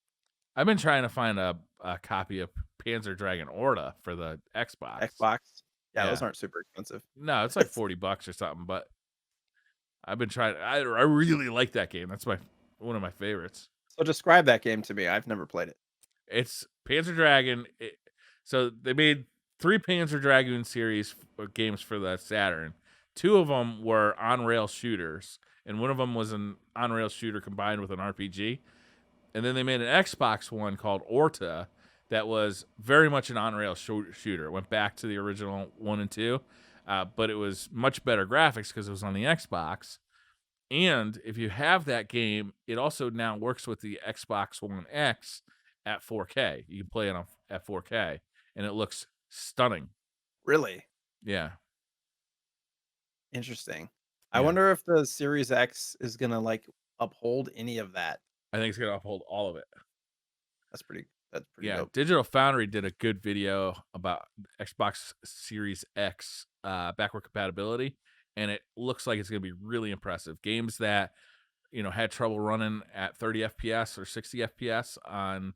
I've been trying to find a copy of Panzer Dragon Orta for the Xbox. Xbox. Yeah, those Yeah, aren't super expensive. no, it's like $40 or something. But I've been trying. I really like that game. That's one of my favorites. So describe that game to me. I've never played it. It's Panzer Dragon. So they made 3 Panzer Dragoon series games for the Saturn. 2 of them were on-rail shooters, and one of them was an on-rail shooter combined with an RPG. And then they made an Xbox one called Orta that was very much an on-rail shooter. It went back to the original 1 and 2, but it was much better graphics because it was on the Xbox. And if you have that game, it also now works with the Xbox One X at 4K. You can play it at 4K, and it looks stunning. Really Yeah, interesting. I yeah. wonder if the Series X is gonna like uphold any of that. I think it's gonna uphold all of it. That's pretty Yeah, dope. Digital Foundry did a good video about Xbox Series X backward compatibility, and it looks like it's gonna be really impressive. Games that had trouble running at 30 FPS or 60 FPS on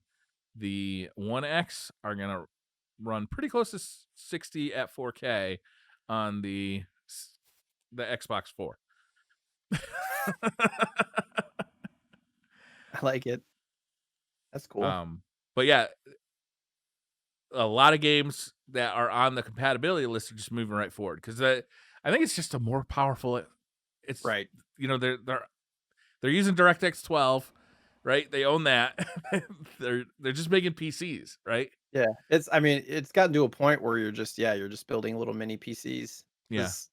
the One X are gonna run pretty close to 60 at 4K on the Xbox 4. I like it. That's cool. But yeah, a lot of games that are on the compatibility list are just moving right forward because I think it's just a more powerful. It's Right. they're using DirectX 12, right? They own that. they're just making PCs, right? Yeah. I mean, it's gotten to a point where you're just building little mini PCs. Yeah. 'Cause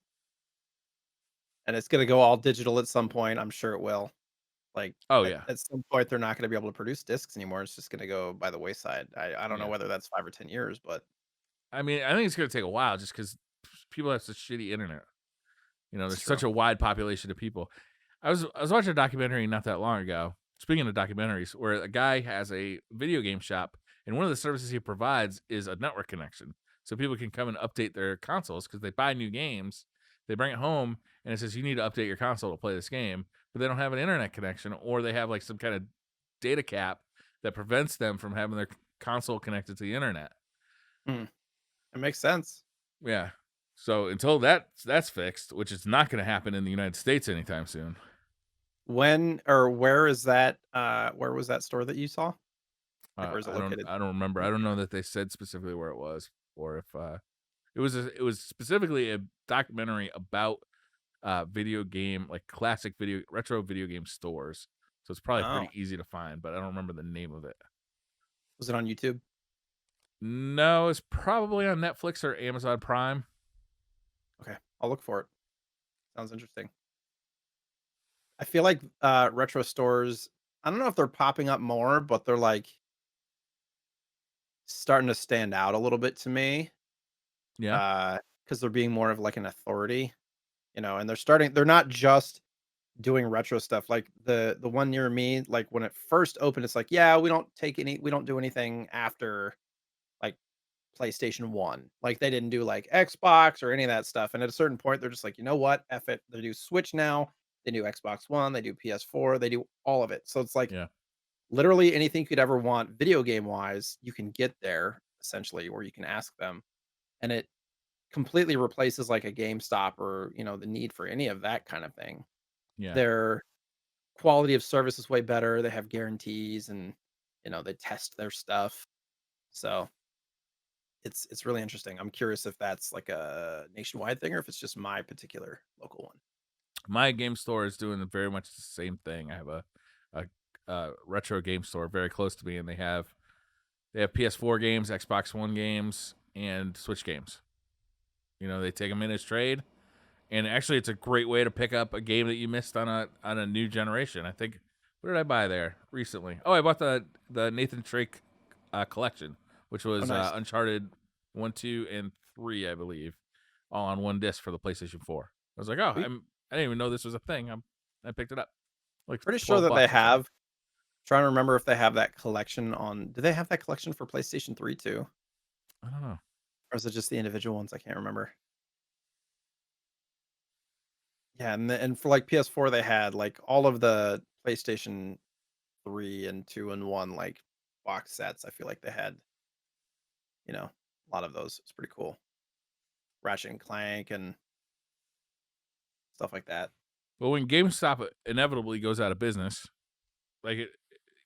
and it's gonna go all digital at some point. I'm sure it will. Like Oh at, yeah. at some point, they're not gonna be able to produce discs anymore. It's just gonna go by the wayside. I don't know Yeah. whether that's 5 or 10 years, but I mean, I think it's gonna take a while just because people have such shitty internet. it's There's true. such a wide population of people. I was watching a documentary not that long ago. Speaking of documentaries, where a guy has a video game shop, and one of the services he provides is a network connection, so people can come and update their consoles because they buy new games, they bring it home, and it says you need to update your console to play this game, but they don't have an internet connection, or they have like some kind of data cap that prevents them from having their console connected to the internet. Hmm, it makes sense. Yeah. So until that's fixed, which is not going to happen in the United States anytime soon. When or where is that? Where was that store that you saw? Like, where is it located? I don't remember. I don't know that they said specifically where it was, or if it was specifically a documentary about video game, like classic video retro video game stores. So it's probably Oh, pretty easy to find, but I don't remember the name of it. was it on YouTube? No, it's probably on Netflix or Amazon Prime. Okay, I'll look for it. Sounds interesting. I feel like retro stores. I don't know if they're popping up more, but they're like starting to stand out a little bit to me. Yeah. Because they're being more of like an authority, and they're not just doing retro stuff. Like the one near me, like when it first opened, it's like, yeah, we don't do anything after like PlayStation 1. Like they didn't do like Xbox or any of that stuff. And at a certain point, they're just like, you know what? F it. They do Switch now. They do Xbox One. They do PS4. They do all of it. So it's like Yeah. literally anything you could ever want video game wise, you can get there essentially, or you can ask them. And it completely replaces like a GameStop or, the need for any of that kind of thing. Yeah. Their quality of service is way better. They have guarantees and, they test their stuff. So it's really interesting. I'm curious if that's like a nationwide thing or if it's just my particular local one. My game store is doing very much the same thing. I have a, retro game store very close to me, and they have PS4 games, Xbox One games, and Switch games. They take them in as trade, and actually, it's a great way to pick up a game that you missed on a new generation. I think what did I buy there recently? Oh, I bought the Nathan Drake collection, which Oh, was nice. Uncharted 1, 2, and 3, I believe, all on one disc for the PlayStation 4. I was like, oh, Sweet. I didn't even know this was a thing. I picked it up, like Pretty sure that they $12 or something. have. Trying to remember if they have that collection on. Do they have that collection for PlayStation 3 too? I don't know. Or is it just the individual ones? I can't remember. Yeah, and for like PS4, they had like all of the PlayStation 3 and 2 and 1 like box sets. I feel like they had, a lot of those. It's pretty cool. Ratchet and Clank and stuff like that. Well, when GameStop inevitably goes out of business, like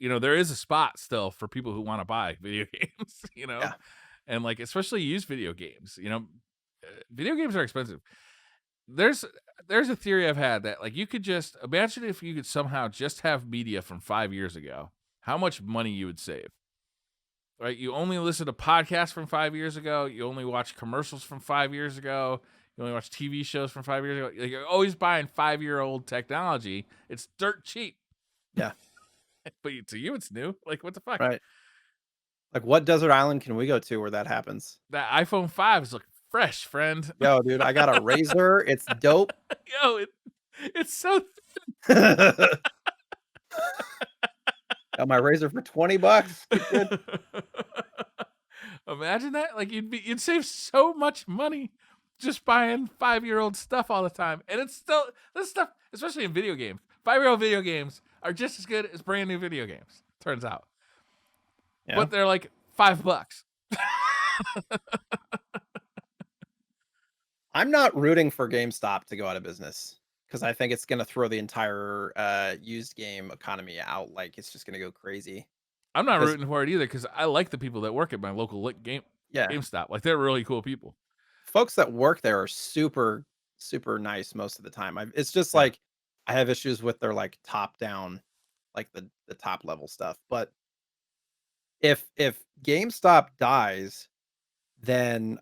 there is a spot still for people who want to buy video games. Yeah. And like especially used video games. Video games are expensive. There's there's a theory I've had that like you could just imagine if you could somehow just have media from 5 years ago, how much money you would save. Right? You only listen to podcasts from 5 years ago. You only watch commercials from 5 years ago. You only watch TV shows from 5 years ago. Like, you're always buying 5-year-old technology. It's dirt cheap, Yeah. but to you, it's new. Like, what the fuck? Right. Like, what desert island can we go to where that happens? That iPhone 5 is looking fresh, friend. Yo, dude, I got a razor. It's dope. Yo, it's so. Got my razor for $20. Good, good. Imagine that. Like, you'd save so much money just buying 5-year-old stuff all the time, and it's still this stuff, especially in video games. 5-year-old video games are just as good as brand new video games. Turns out, Yeah. but they're like $5. I'm not rooting for GameStop to go out of business because I think it's going to throw the entire used game economy out. Like, it's just going to go crazy. I'm not Because, rooting for it either because I like the people that work at my local yeah, GameStop. Like, they're really cool people. folks that work there are super, super nice most of the time. It's just Yeah, like I have issues with their like top down, like the top level stuff. But if GameStop dies, then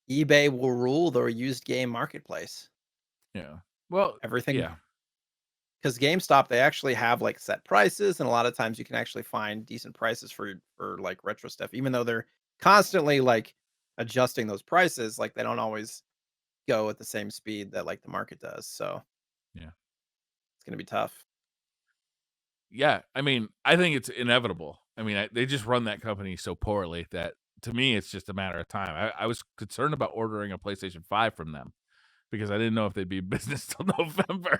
eBay will rule the used game marketplace. yeah. Well, Everything yeah. because GameStop, they actually have like set prices, and a lot of times you can actually find decent prices for like retro stuff, even though they're constantly like adjusting those prices. Like they don't always go at the same speed that like the market does. So Yeah. it's gonna be tough. Yeah, I mean, I think it's inevitable. I mean, they just run that company so poorly that to me, it's just a matter of time. I was concerned about ordering a PlayStation 5 from them because I didn't know if they'd be in business till November.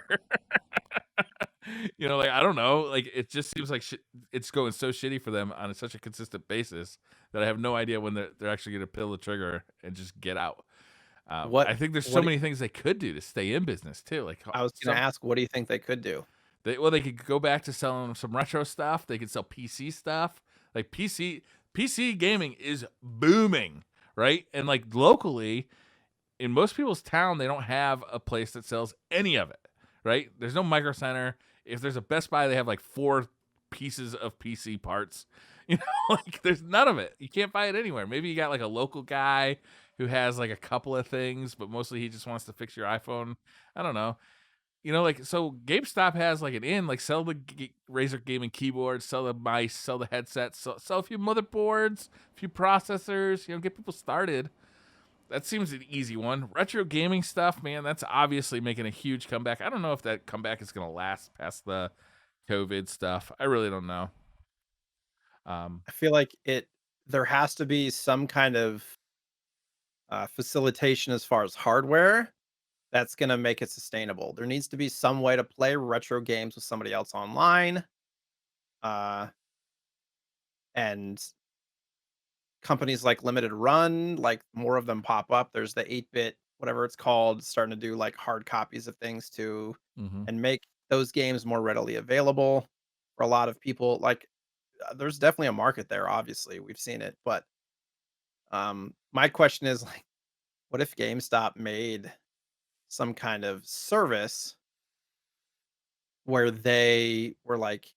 Like I don't know, like it just seems like it's going so shitty for them on such a consistent basis that I have no idea when they're actually going to pull the trigger and just get out. What I think there's so what many things they could do to stay in business too. Like I was gonna ask, what do you think they could do? they could go back to selling some retro stuff. They could sell PC stuff. Like PC gaming is booming, right? And like locally, in most people's town, they don't have a place that sells any of it, right? There's no Micro Center. If there's a Best Buy, they have like 4 pieces of PC parts. Like there's none of it. You can't buy it anywhere. Maybe you got like a local guy who has like a couple of things, but mostly he just wants to fix your iPhone. I don't know. Like so GameStop has like an like sell the Razer gaming keyboard, sell the mice, sell the headsets, sell a few motherboards, a few processors, get people started. That seems an easy one. Retro gaming stuff, man, that's obviously making a huge comeback. I don't know if that comeback is going to last past the COVID stuff. I really don't know. I feel like there has to be some kind of facilitation as far as hardware that's gonna make it sustainable. There needs to be some way to play retro games with somebody else online, uh, and companies like Limited Run, like more of them pop up. There's the 8-bit, whatever it's called, starting to do like hard copies of things too, Mm-hmm. and make those games more readily available for a lot of people. Like, there's definitely a market there. Obviously, we've seen it, but my question is like, what if GameStop made some kind of service where they were like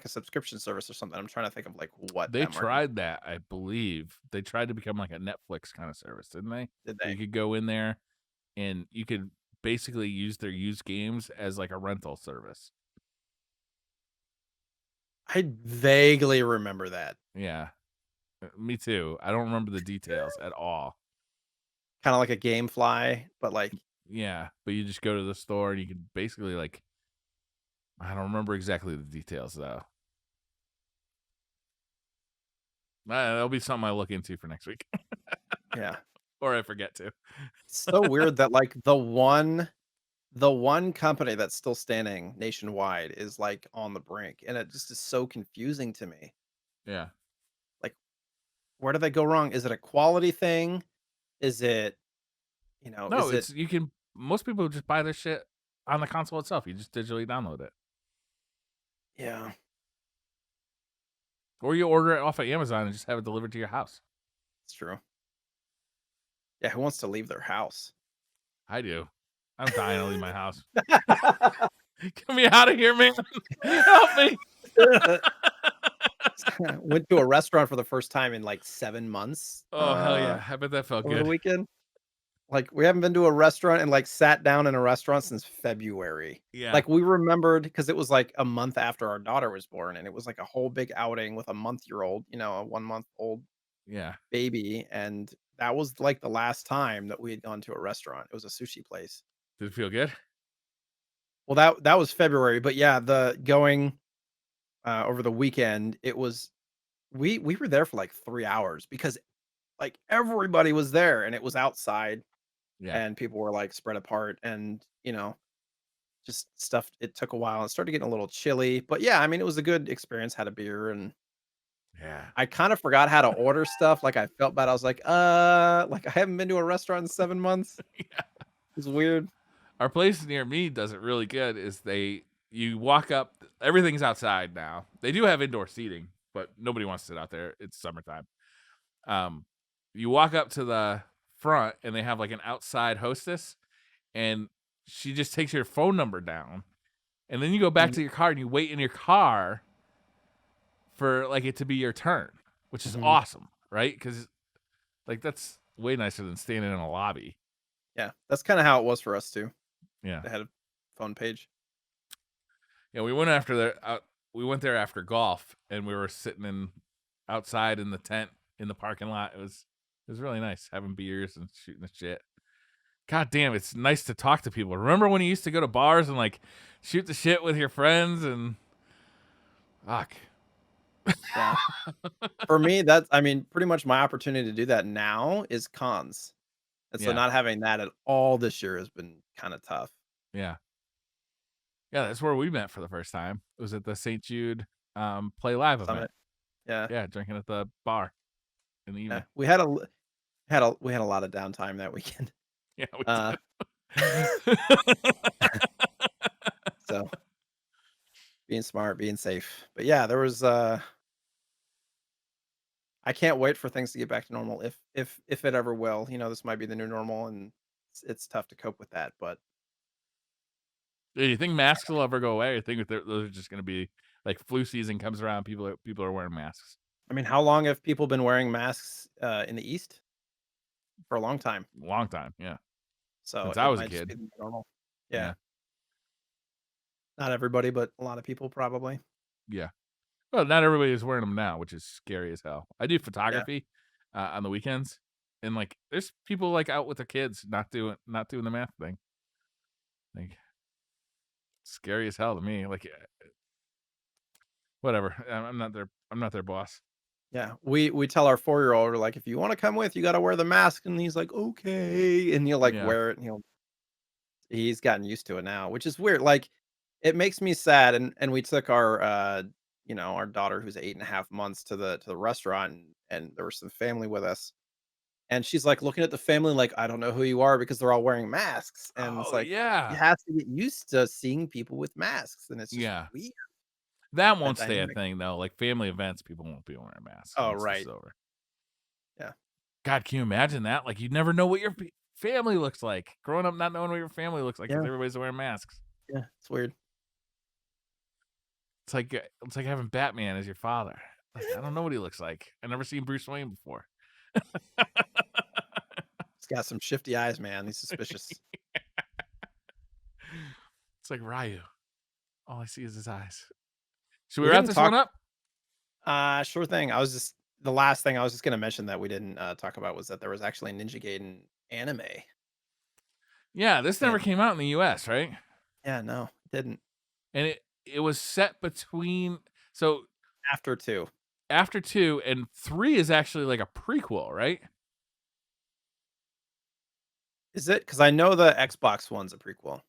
a subscription service or something? I'm trying to think of like what They that market tried that, I believe. They tried to become like a Netflix kind of service, didn't they? did Where they. you could go in there and you could basically use their used games as like a rental service. I vaguely remember that. Yeah, me too. I don't remember the details at all. Kind of like a GameFly, but like, Yeah, but you just go to the store and you can basically like I don't remember exactly the details though. That'll be something I look into for next week, yeah. or I forget to. It's so weird that like the one company that's still standing nationwide is like on the brink, and it just is so confusing to me. Yeah. Like, where do they go wrong? Is it a quality thing? Is it, No, is it it's you can. Most people just buy their shit on the console itself. You just digitally download it, yeah, or you order it off of Amazon and just have it delivered to your house. it's true. Yeah, who wants to leave their house? I do. I'm dying to leave my house. Get me out of here, man. Help me. Went to a restaurant for the first time in like 7 months, Oh hell yeah! I bet that felt over the good. weekend. Like, we haven't been to a restaurant and, like, sat down in a restaurant since February. Yeah, Like, we remembered because it was, like, a month after our daughter was born, and it was, like, a whole big outing with a month-year-old, a one-month-old yeah. baby, and that was, like, the last time that we had gone to a restaurant. It was a sushi place. Did it feel good? Well, that was February, but yeah, the going, over the weekend, it was we were there for, like, 3 hours because, like, everybody was there, and it was outside, Yeah, and people were, like, spread apart, and, just stuff. It took a while. It started getting a little chilly, but yeah, I mean, it was a good experience. Had a beer, and yeah, I kind of forgot how to order stuff. Like, I felt bad. I was like I haven't been to a restaurant in 7 months. yeah. It's weird. Our place near me does it really good. You walk up, everything's outside now. They do have indoor seating, but nobody wants to sit out there. It's summertime. Um, you walk up to the front and they have like an outside hostess, and she just takes your phone number down, and then you go back to your car and you wait in your car for like it to be your turn, which is Mhm. awesome, right? Because like that's way nicer than standing in a lobby. Yeah, that's kind of how it was for us too. Yeah, They had a phone page. yeah. We went there after golf, and we were sitting in outside in the tent in the parking lot. It was was really nice having beers and shooting the shit. God damn, it's nice to talk to people. Remember when you used to go to bars and like shoot the shit with your friends and fuck. Yeah. For me, that's I mean, pretty much my opportunity to do that now is cons. And so Yeah, not having that at all this year has been kind of tough. yeah, yeah. That's where we met for the first time. It was at the St. Jude Play Live event. Summit. Yeah. Yeah, drinking at the bar in the Yeah. evening. We had a lot of downtime that weekend. Yeah, we Uh did. so being smart, being safe. But yeah, there was I can't wait for things to get back to normal if it ever will. You know, this might be the new normal and it's tough to cope with that, but Do you think masks will ever go away? Or you think those are just going to be like flu season comes around, people are wearing masks? I mean, how long have people been wearing masks in the East? For a long time. Long time, yeah, So since I it was a might just be kid. the new normal. Yeah. Yeah, Not everybody, but a lot of people probably. yeah. Well, not everybody is wearing them now, which is scary as hell. I do Yeah. photography on the weekends, and like there's people like out with their kids not doing the mask thing. Like scary as hell to me. Like whatever. I'm not their boss. Yeah. We tell our 4-year-old, we're like, if you want to come with, you got to wear the mask. And he's like, okay. And he'll like Yeah. wear it. And he's gotten used to it now, which is weird. Like it makes me sad. And we took our our daughter who's 8.5 months to the restaurant and there was some family with us. And she's like looking at the family like, I don't know who you are because they're all wearing masks. And it's Oh like you yeah. have to get used to seeing people with masks. And it's just Yeah. weird That that won't stay a dynamic. thing though. Like family events, people won't be wearing masks Oh, once this is right. over. Yeah. God, can you imagine that? Like, you never know what your family looks like. Growing up, not knowing what your family looks like because Yeah. everybody's wearing masks. Yeah. It's weird. It's like having Batman as your father. Like, I don't know what he looks like. I never seen Bruce Wayne before. He's got some shifty eyes, man. He's suspicious. It's like Ryu. All I see is his eyes. Should we We wrap didn't this talk one up? sure thing. The last thing I was just gonna mention that we didn't talk about was that there was actually a Ninja Gaiden anime. Yeah, this never And came out in the US, right? yeah, no, it didn't. And it was set between so After 2. after 2 and 3 is actually like a prequel, right? Is it? Because I know the Xbox one's a prequel.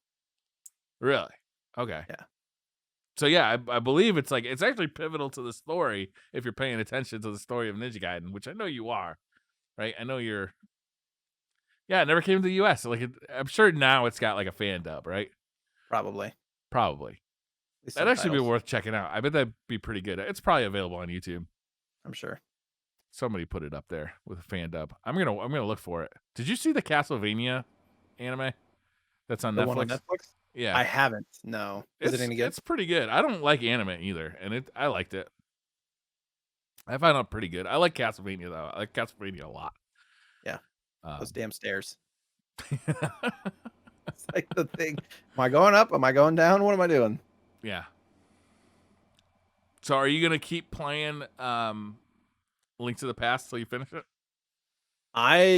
Really? Okay. Yeah. So yeah, I believe it's like it's actually pivotal to the story if you're paying attention to the story of Ninja Gaiden, which I know you are, right? I know you're. Yeah, it never came to the U.S. So like I'm sure now it's got like a fan dub, right? Probably. At Probably. least That'd actually be subtitles, worth checking out. I bet that'd be pretty good. It's probably available on YouTube. I'm sure. Somebody put it up there with a fan dub. I'm gonna look for it. Did you see the Castlevania anime that's on The one on Netflix? Netflix? Yeah, I haven't. No. Is it any good? it's pretty good. I don't like anime either, and I liked it. I found it pretty good. I like Castlevania though. I like Castlevania a lot. Yeah. Um, Those damn stairs. It's like the thing. Am I going up? Am I going down? What am I doing? yeah. So are you gonna keep playing Link to the Past till you finish it?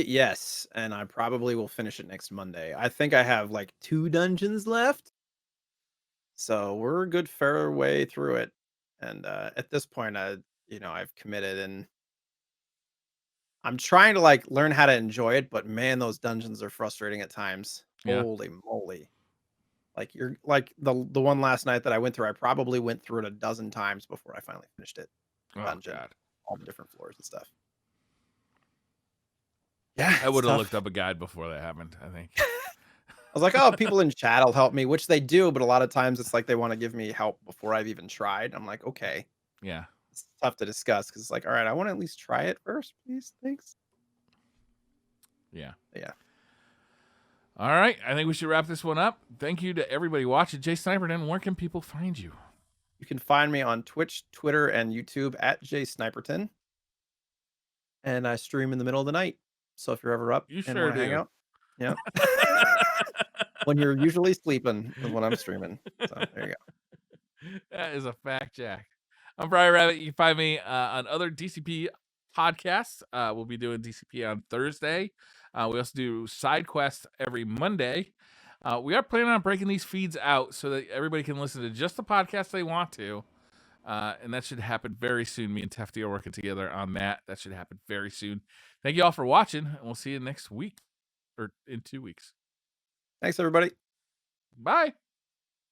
Yes, and I probably will finish it next Monday. I think I have like 2 dungeons left. So we're a good fair way through it. And at this point I've committed and I'm trying to like learn how to enjoy it, but man, those dungeons are frustrating at times. Yeah. Holy moly. Like you're like the one last night that I went through, I probably went through it a dozen times before I finally finished it. Oh Dungeon, God. all the different floors and stuff. Yeah, I it's would have tough. looked up a guide before that happened, I think. I was like, oh, people in chat will help me, which they do, but a lot of times it's like they want to give me help before I've even tried. I'm like, okay, Yeah. it's tough to discuss because it's like, all right, I want to at least try it first, please. Thanks. Yeah. But yeah. All right. I think we should wrap this one up. Thank you to everybody watching. JSniperton, where can people find you? You can find me on Twitch, Twitter, and YouTube at JSniperton. And I stream in the middle of the night. So if you're ever up You and sure want to hang do. out, yeah. When you're usually sleeping is when I'm streaming. So there you go. That is a fact, Jack. I'm Briar Rabbit. You can find me on other DCP podcasts. We'll be doing DCP on Thursday. We also do side quests every Monday. We are planning on breaking these feeds out so that everybody can listen to just the podcast they want to. And that should happen very soon. Me and Tefty are working together on that. That should happen very soon. Thank you all for watching, and we'll see you next week or in 2 weeks. Thanks, everybody. Bye.